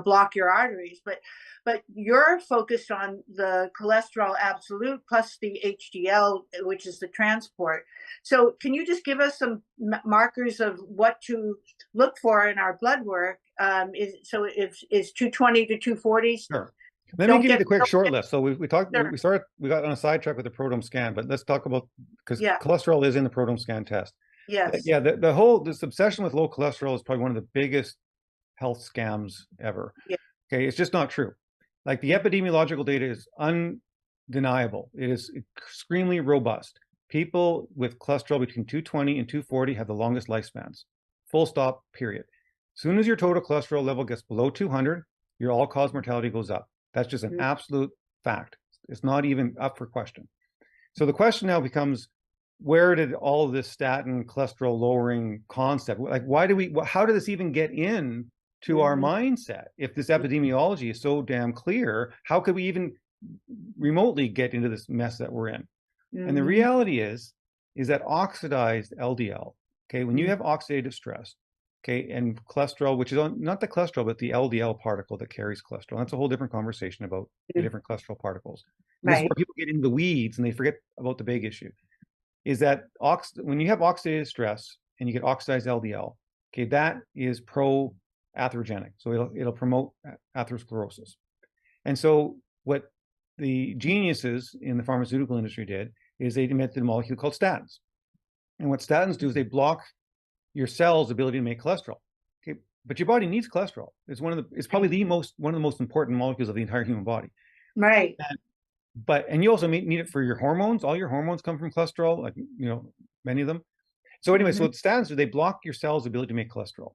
block your arteries. But you're focused on the cholesterol absolute plus the HDL, which is the transport. So can you just give us some markers of what to look for in our blood work? Is 220 to 240? Sure. Let me give you the quick short list. So we talked, Sure. we got on a sidetrack with the Prodrome scan, but let's talk about, because Yeah. cholesterol is in the Prodrome scan test. Yes. Yeah, this obsession with low cholesterol is probably one of the biggest health scams ever. Yeah. Okay, it's just not true. Like the epidemiological data is undeniable. It is extremely robust. People with cholesterol between 220 and 240 have the longest lifespans. Full stop, period. As soon as your total cholesterol level gets below 200, your all-cause mortality goes up. That's just an absolute fact. It's not even up for question. So the question now becomes, where did all this statin cholesterol lowering concept, like, how did this even get in to our mindset? If this epidemiology is so damn clear, how could we even remotely get into this mess that we're in? And the reality is that oxidized LDL, okay, when you have oxidative stress, okay, and cholesterol, which is not the cholesterol, but the LDL particle that carries cholesterol. That's a whole different conversation about the different cholesterol particles. This is where people get into the weeds and they forget about the big issue. Is that when you have oxidative stress and you get oxidized LDL, okay, that is pro-atherogenic. So it'll promote atherosclerosis. And so what the geniuses in the pharmaceutical industry did is they invented a molecule called statins. And what statins do is they block your cell's ability to make cholesterol. Okay, but your body needs cholesterol. It's probably one of the most important molecules of the entire human body. Right. And you also need it for your hormones. All your hormones come from cholesterol, like, many of them. So anyway, so what statins do, they block your cell's ability to make cholesterol.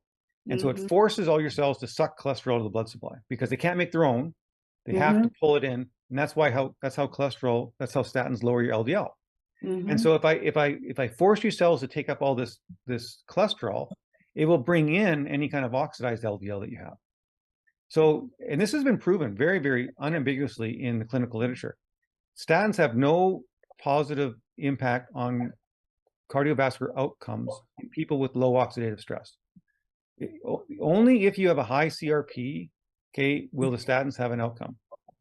And so it forces all your cells to suck cholesterol out of the blood supply because they can't make their own. They have to pull it in. And that's how statins lower your LDL. And so if I force your cells to take up all this cholesterol, it will bring in any kind of oxidized LDL that you have. So, and this has been proven very, very unambiguously in the clinical literature. Statins have no positive impact on cardiovascular outcomes in people with low oxidative stress. Only if you have a high CRP, okay, will the statins have an outcome.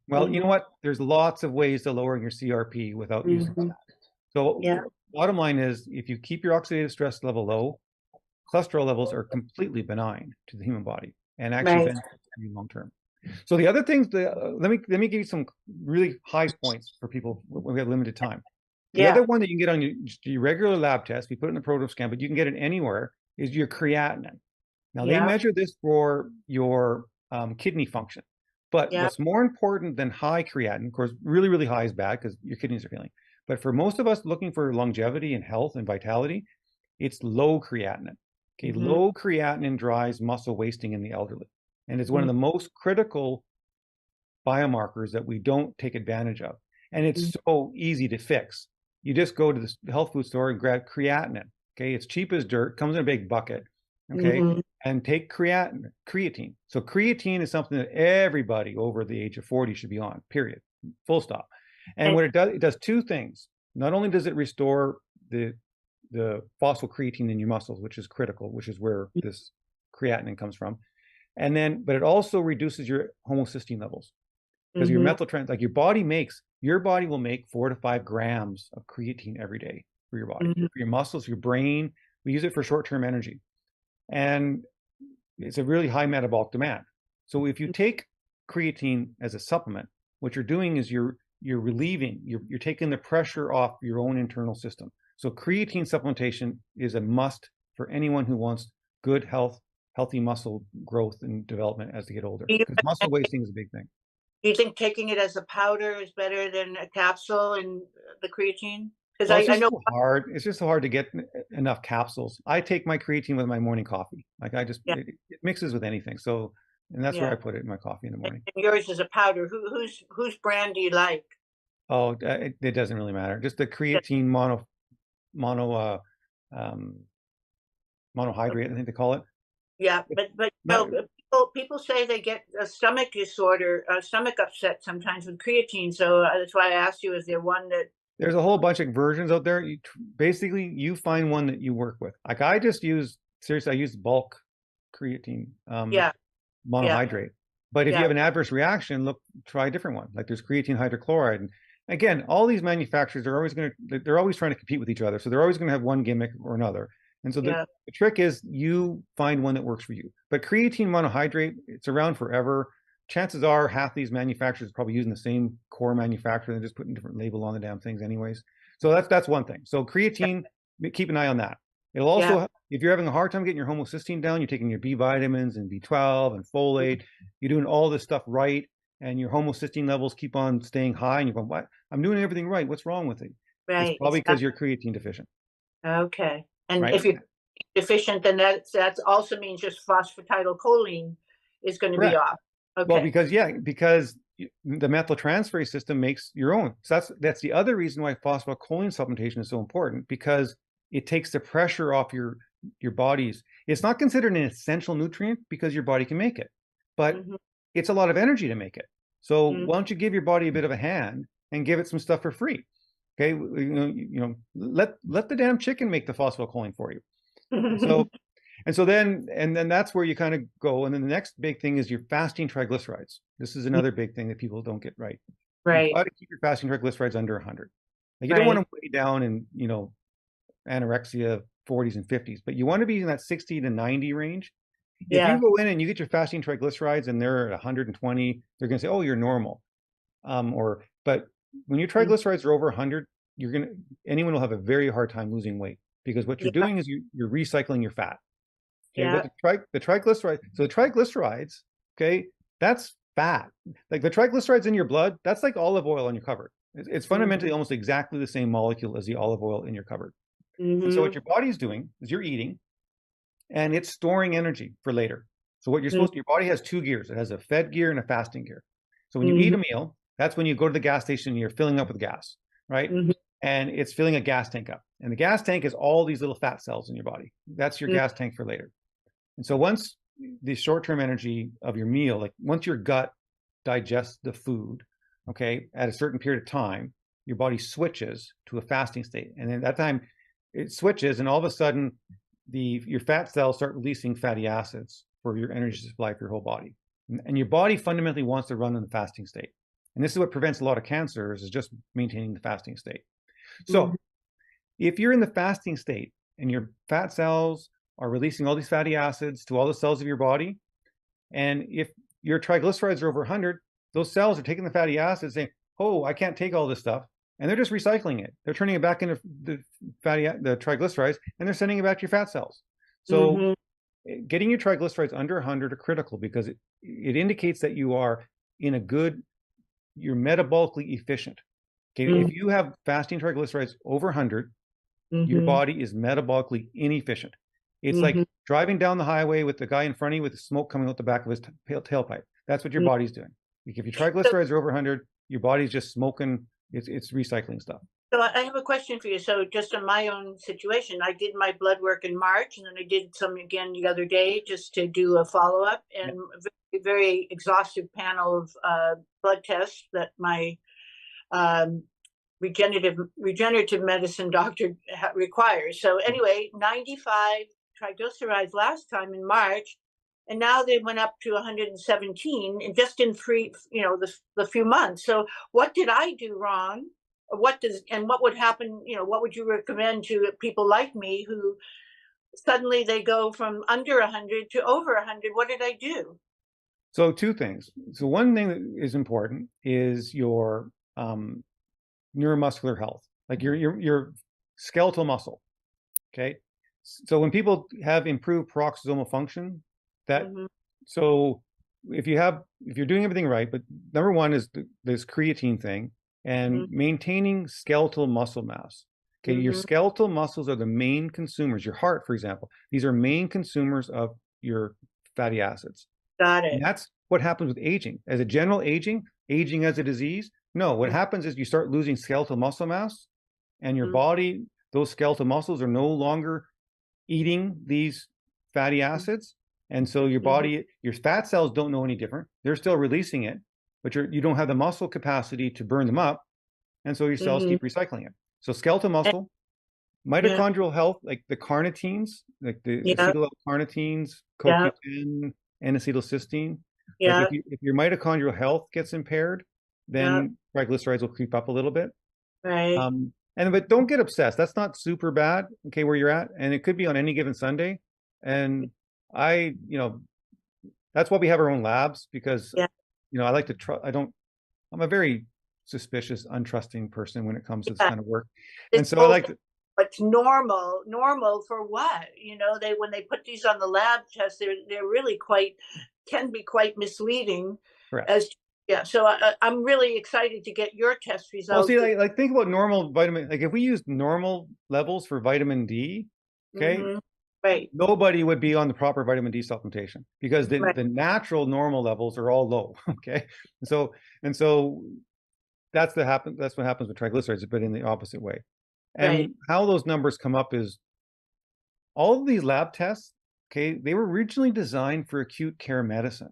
Well, you know what? There's lots of ways to lowering your CRP without using statins. So bottom line is, if you keep your oxidative stress level low, cholesterol levels are completely benign to the human body and actually benefit you long term. So the other things, let me give you some really high points for people when we have limited time. The other one that you can get on your regular lab test, we put it in the Prodrome scan, but you can get it anywhere, is your creatinine. Now they measure this for your kidney function. But what's more important than high creatinine, of course, really, really high is bad because your kidneys are failing. But for most of us looking for longevity and health and vitality, it's low creatinine. Okay, low creatinine drives muscle wasting in the elderly. And it's one of the most critical biomarkers that we don't take advantage of. And it's so easy to fix. You just go to the health food store and grab creatinine. Okay, it's cheap as dirt, comes in a big bucket. Okay, and take creatine. So creatine is something that everybody over the age of 40 should be on, period, full stop. And what it does two things. Not only does it restore the phosphocreatine in your muscles, which is critical, which is where this creatinine comes from. But it also reduces your homocysteine levels because your like your body will make 4 to 5 grams of creatine every day for your body, for your muscles, your brain. We use it for short-term energy. And it's a really high metabolic demand. So if you take creatine as a supplement, what you're doing is you're taking the pressure off your own internal system. So creatine supplementation is a must for anyone who wants good healthy muscle growth and development as they get older. Because muscle wasting is a big thing. Do you think taking it as a powder is better than a capsule and the creatine? Because I know it's just so hard to get enough capsules. I take my creatine with my morning coffee. Like it mixes with anything. So, and that's where I put it in my coffee in the morning. And yours is a powder. Whose brand do you like? Oh, it doesn't really matter. Just the creatine monohydrate, I think they call it. Yeah, but people say they get a stomach disorder, stomach upset sometimes with creatine. So that's why I asked you: is there one that? There's a whole bunch of versions out there. Basically, you find one that you work with. Like I use bulk creatine monohydrate. But if you have an adverse reaction, try a different one. Like there's creatine hydrochloride. And again, all these manufacturers are they're always trying to compete with each other. So they're always going to have one gimmick or another. And so the trick is you find one that works for you. But creatine monohydrate, it's around forever. Chances are half these manufacturers are probably using the same core manufacturer. They're just putting a different label on the damn things anyways. So that's one thing. So creatine, keep an eye on that. It'll also, if you're having a hard time getting your homocysteine down, you're taking your B vitamins and B12 and folate, you're doing all this stuff right, and your homocysteine levels keep on staying high, and you're going, what? I'm doing everything right. What's wrong with it? Right. It's probably because you're creatine deficient. Okay. And if you're deficient, then that also means just phosphatidylcholine is going to be off. Okay. Well, because the methyltransferase system makes your own. So that's the other reason why phosphatidylcholine supplementation is so important, because it takes the pressure off your body's. It's not considered an essential nutrient because your body can make it, but it's a lot of energy to make it. So why don't you give your body a bit of a hand and give it some stuff for free? Okay, let the damn chicken make the phosphatidylcholine for you. So then that's where you kind of go. And then the next big thing is your fasting triglycerides. This is another big thing that people don't get right. Right. You've got to keep your fasting triglycerides under 100. Like, you don't want to weigh down in, anorexia 40s and 50s, but you want to be in that 60 to 90 range. If you go in and you get your fasting triglycerides and they're at 120, they're going to say, oh, you're normal. But when your triglycerides are over 100, anyone will have a very hard time losing weight, because what you're doing is you're recycling your fat. Okay, but the triglycerides, so the triglycerides, okay, that's fat. Like the triglycerides in your blood, that's like olive oil on your cupboard. It's fundamentally almost exactly the same molecule as the olive oil in your cupboard. And so what your body's doing is you're eating, and it's storing energy for later. So what you're supposed to, your body has two gears. It has a fed gear and a fasting gear. So when you eat a meal, that's when you go to the gas station and you're filling up with gas, right? And it's filling a gas tank up. And the gas tank is all these little fat cells in your body. That's your gas tank for later. And so once the short-term energy of your meal, like once your gut digests the food, okay, at a certain period of time, your body switches to a fasting state. And then at that time, it switches, and all of a sudden, your fat cells start releasing fatty acids for your energy supply for your whole body. And your body fundamentally wants to run in the fasting state. And this is what prevents a lot of cancers, is just maintaining the fasting state. So if you're in the fasting state and your fat cells are releasing all these fatty acids to all the cells of your body, and if your triglycerides are over 100, those cells are taking the fatty acids saying, oh, I can't take all this stuff. And they're just recycling it. They're turning it back into the triglycerides, and they're sending it back to your fat cells. So getting your triglycerides under 100 are critical, because it indicates that you're metabolically efficient. Okay, if you have fasting triglycerides over 100, your body is metabolically inefficient. It's like driving down the highway with the guy in front of you with the smoke coming out the back of his tailpipe. That's what your body's doing. Like if your triglycerides are over 100, your body's just smoking. It's recycling stuff. So I have a question for you. So just in my own situation, I did my blood work in March, and then I did some again the other day just to do a follow-up, and a very exhaustive panel of blood tests that my regenerative medicine doctor requires. So anyway, 95 triglycerides last time in March, and now they went up to 117, and just in the few months. So what did I do wrong? What would happen? What would you recommend to people like me who suddenly they go from under 100 to over 100? What did I do? So two things. So one thing that is important is your neuromuscular health, like your skeletal muscle. Okay. So when people have improved peroxisomal function, so if you're doing everything right, but number one is this creatine thing and maintaining skeletal muscle mass. Okay, your skeletal muscles are the main consumers. Your heart, for example, these are main consumers of your fatty acids. Got it. And that's what happens with aging. As a general aging as a disease. No, what happens is you start losing skeletal muscle mass, and your body, those skeletal muscles are no longer eating these fatty acids. And so your body, your fat cells don't know any different. They're still releasing it, but you don't have the muscle capacity to burn them up. And so your cells keep recycling it. So skeletal muscle, mitochondrial health, like the carnitines, like the acetyl-L-carnitines, CoQ10, N-acetylcysteine. Like if your mitochondrial health gets impaired, then triglycerides will creep up a little bit. Right. But don't get obsessed. That's not super bad, okay, where you're at. And it could be on any given Sunday. And that's why we have our own labs, because, I like to trust, I'm a very suspicious, untrusting person when it comes to this kind of work. And so I like to. But normal for what? When they put these on the lab tests, they're really can be quite misleading. Correct. So I'm really excited to get your test results. Well, see, like think about normal vitamin. Like if we use normal levels for vitamin D, okay, Right. nobody would be on the proper vitamin D supplementation because Right. the natural normal levels are all low. Okay. And so that's what happens with triglycerides, but in the opposite way. Right. And how those numbers come up is all of these lab tests, okay, they were originally designed for acute care medicine,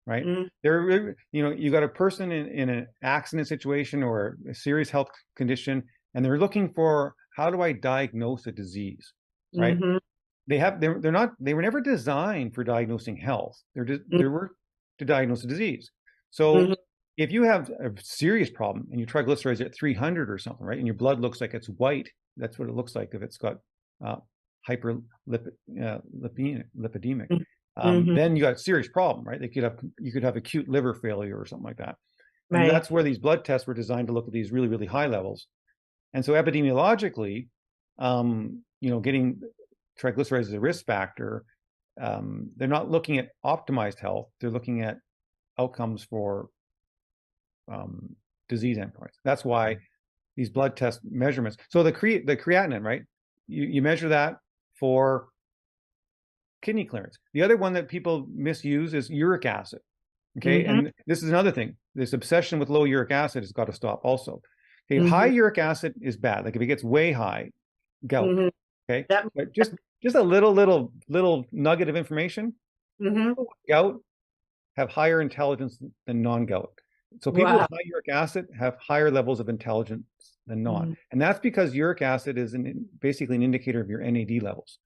right? Mm, They're, you got a person in an accident situation or a serious health condition, and they're looking for how do I diagnose a disease, right? mhm, They were never designed for diagnosing health. They were to diagnose a disease. So mhm, if you have a serious problem and your triglycerides are at 300 or something, right, and your blood looks like it's white, that's what it looks like if it's got uh, lipidemic. mhm, Then you got a serious problem, right? You could have acute liver failure or something like that. And right. that's where these blood tests were designed to look at these really, really high levels. And so epidemiologically, getting triglycerides as a risk factor, they're not looking at optimized health. They're looking at outcomes for disease endpoints. That's why these blood test measurements. So the creatinine, right? You measure that for kidney clearance. The other one that people misuse is uric acid. Okay, Mhm, and this is another thing. This obsession with low uric acid has got to stop also. Okay, high mhm, uric acid is bad. Like if it gets way high, gout. mhm. Okay, That. but just a little nugget of information. Mhm. People with gout have higher intelligence than non-gout. So people with Wow. high uric acid have higher levels of intelligence than non. Mhm, And that's because uric acid is basically an indicator of your NAD levels.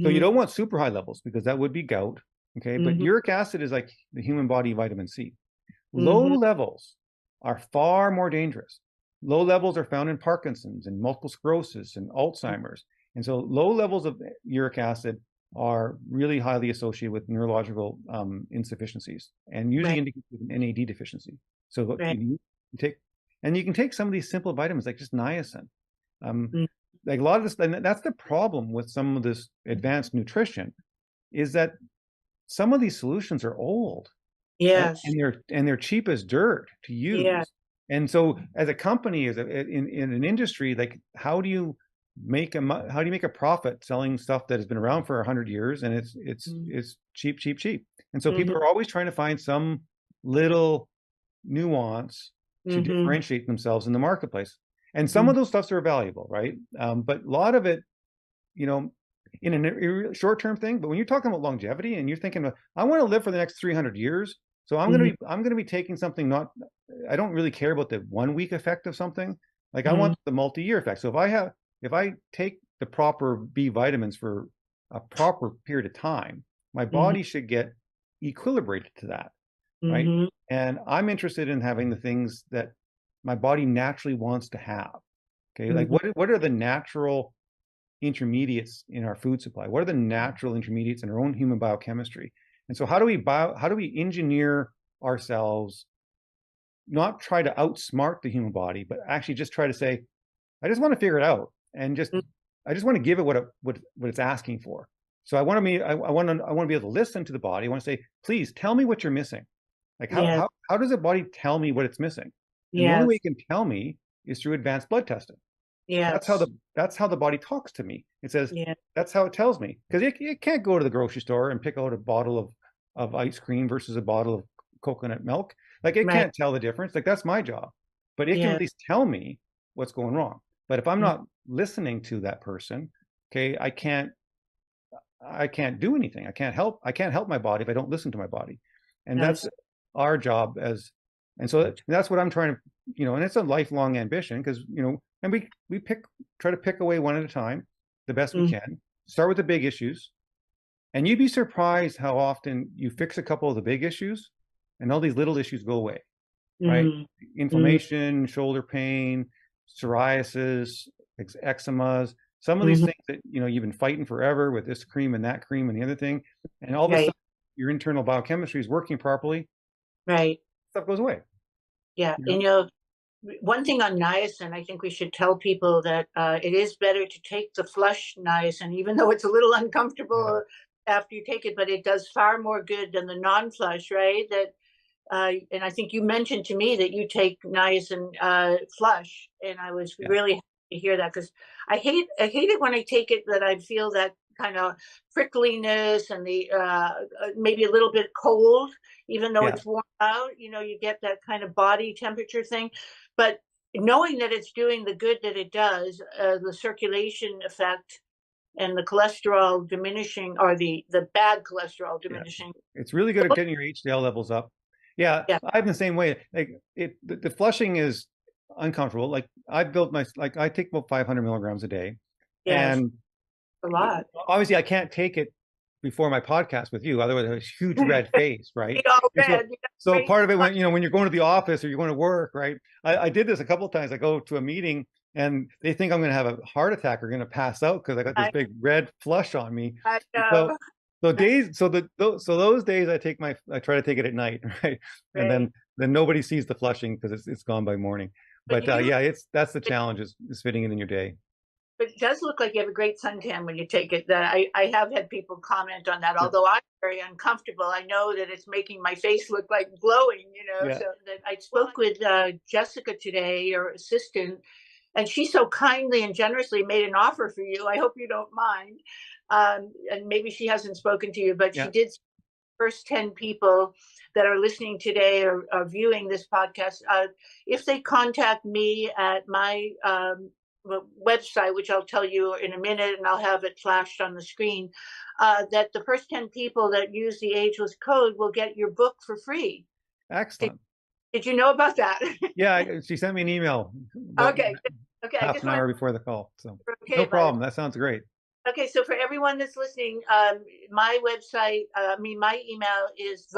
So you mhm, don't want super high levels because that would be gout. Okay, but mhm, uric acid is like the human body vitamin C. Low mhm, levels are far more dangerous. Low levels are found in Parkinson's and multiple sclerosis and Alzheimer's. And so low levels of uric acid are really highly associated with neurological insufficiencies and usually right, indicate an NAD deficiency. So what right. you take, and you can take some of these simple vitamins like just niacin. Um, Mm, like a lot of this, and that's the problem with some of this advanced nutrition, is that some of these solutions are old, right? yes. And they're cheap as dirt to Yeah. use. And so as a company, in an industry, like how do you make a profit selling stuff that has been around for 100 years and Mm, it's cheap, cheap, cheap. And so mhm, people are always trying to find some little nuance to mhm, differentiate themselves in the marketplace. And some mhm. of those stuffs are valuable, right? But a lot of it, you know, in a short-term thing. But when you're talking about longevity and you're thinking, I want to live for the next 300 years, so Mhm, I'm going to be taking something not. I don't really care about the 1 week effect of something. Like I mhm, want the multi-year effect. So if I take the proper B vitamins for a proper period of time, my mhm, body should get equilibrated to that, right? mhm, And I'm interested in having the things that my body naturally wants to have. Okay, like mhm, what are the natural intermediates in our food supply? What are the natural intermediates in our own human biochemistry? And so how do we engineer ourselves, not try to outsmart the human body, but actually just try to say, I just want to figure it out and mhm. I just want to give it what it's asking for. So I want to be able to listen to the body. I want to say, please tell me what you're missing. Like Yes. how does the body tell me what it's missing? And the only way Yes. it can tell me is through advanced blood testing. Yes. That's how the body talks to me. It says Yeah. that's how it tells me because it can't go to the grocery store and pick out a bottle of ice cream versus a bottle of coconut milk. Like it Right. can't tell the difference. Like that's my job, but it can Yeah. at least tell me what's going wrong. But if I'm Mm, not listening to that person, okay, I can't do anything. I can't help my body if I don't listen to my body, and that's yes. our job as. And so that's what I'm trying to, and it's a lifelong ambition because and we try to pick away one at a time, the best we Mm, can. Start with the big issues, and you'd be surprised how often you fix a couple of the big issues, and all these little issues go away, right? mm, mm, Inflammation, shoulder pain, psoriasis, eczemas, some of these mhm. things that you've been fighting forever with this cream and that cream and the other thing, and all of a Right. sudden your internal biochemistry is working properly, Right. stuff goes away. Yeah. You know? And one thing on niacin, I think we should tell people that it is better to take the flush niacin, even though it's a little Yeah. uncomfortable after you take it, but it does far more good than the non-flush, right? And I think you mentioned to me that you take niacin flush, and I was Yeah. really happy to hear that because I hate it when I take it that I feel that kind of prickliness and the maybe a little bit cold, even though Yeah. it's warm out. You get that kind of body temperature thing. But knowing that it's doing the good that it does, the circulation effect and the cholesterol diminishing, or the bad cholesterol diminishing. Yeah. It's really good at getting your HDL levels up. Yeah, Yeah. I'm the same way. Like the flushing is uncomfortable. Like I take about 500 milligrams a day, Yes, and a lot. obviously I can't take it before my podcast with you, otherwise I have a huge red face, right? So part of it, when you're going to the office or you're going to work, right? I did this a couple of times. I go to a meeting and they think I'm going to have a heart attack or going to pass out because I got this big red flush on me. I know. So those days I try to take it at night, right? And then nobody sees the flushing because it's gone by morning. But yeah, that's the challenge, is fitting it in your day. But it does look like you have a great suntan when you take it. I have had people comment on that, although I'm very uncomfortable. I know that it's making my face look like glowing, Yeah. So that I spoke with Jessica today, your assistant, and she so kindly and generously made an offer for you. I hope you don't mind. And maybe she hasn't spoken to you, but she did. First 10 people that are listening today or are viewing this podcast, if they contact me at my website, which I'll tell you in a minute, and I'll have it flashed on the screen, that the first 10 people that use the Ageless Code will get your book for free. Excellent. Did you know about that? Yeah, she sent me an email. Okay. Half an hour before the call. So okay, no problem. That sounds great. Okay, so for everyone that's listening, my website, my email is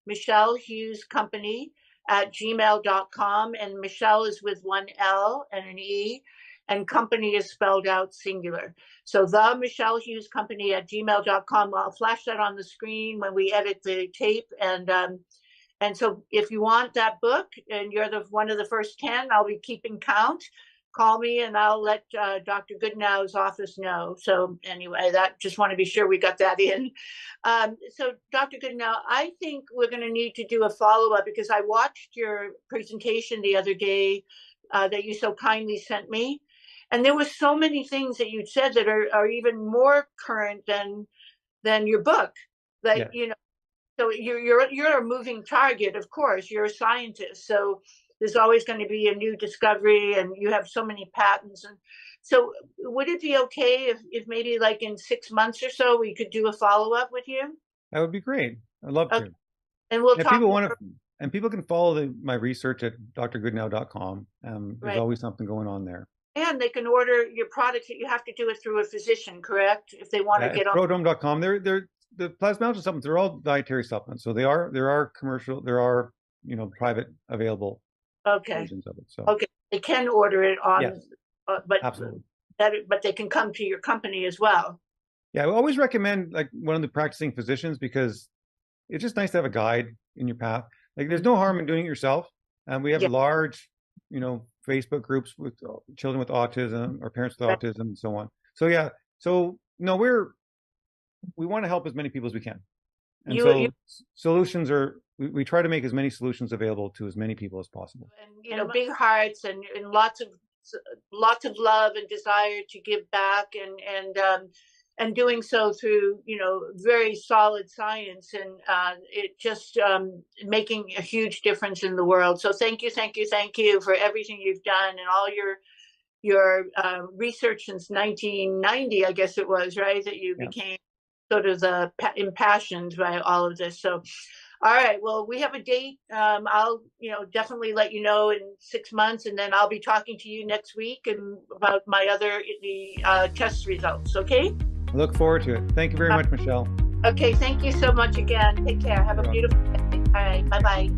themichellehughescompany@gmail.com, and Michelle is with one L and an E, and company is spelled out singular. So themichellehughescompany@gmail.com. I'll flash that on the screen when we edit the tape, and so if you want that book and you're one of the first 10, I'll be keeping count. Call me and I'll let Dr. Goodenowe's office know. So anyway, just want to be sure we got that in. So Dr. Goodenowe, I think we're going to need to do a follow-up, because I watched your presentation the other day that you so kindly sent me. And there were so many things that you said that are even more current than your book. So you're a moving target, of course. You're a scientist. So there's always going to be a new discovery, and you have so many patents. And so would it be okay if maybe like in 6 months or so we could do a follow-up with you? That would be great. I'd love to. And we'll talk. People can follow my research at drgoodenowe.com. There's always something going on there. And they can order your products. You have to do it through a physician, correct? If they want to get on Prodrome.com. The plasmalogen supplements are all dietary supplements. So there are commercial, there are private available versions of it. So they can order it on, but absolutely. But they can come to your company as well. Yeah, I always recommend like one of the practicing physicians, because it's just nice to have a guide in your path. Like there's no harm in doing it yourself. And we have large, Facebook groups with children with autism or parents with autism and so on. So we want to help as many people as we can. And solutions we try to make as many solutions available to as many people as possible. And big hearts and lots of love and desire to give back, and doing so through very solid science, and it just making a huge difference in the world. So thank you for everything you've done, and all your research since 1990, I guess it was, right, that you became sort of impassioned by all of this. So all right, well, we have a date. I'll definitely let you know in 6 months, and then I'll be talking to you next week and about my test results. Okay, I look forward to it. Thank you very much, Michelle. Okay, thank you so much again. Take care. Have a beautiful day. All right, bye-bye.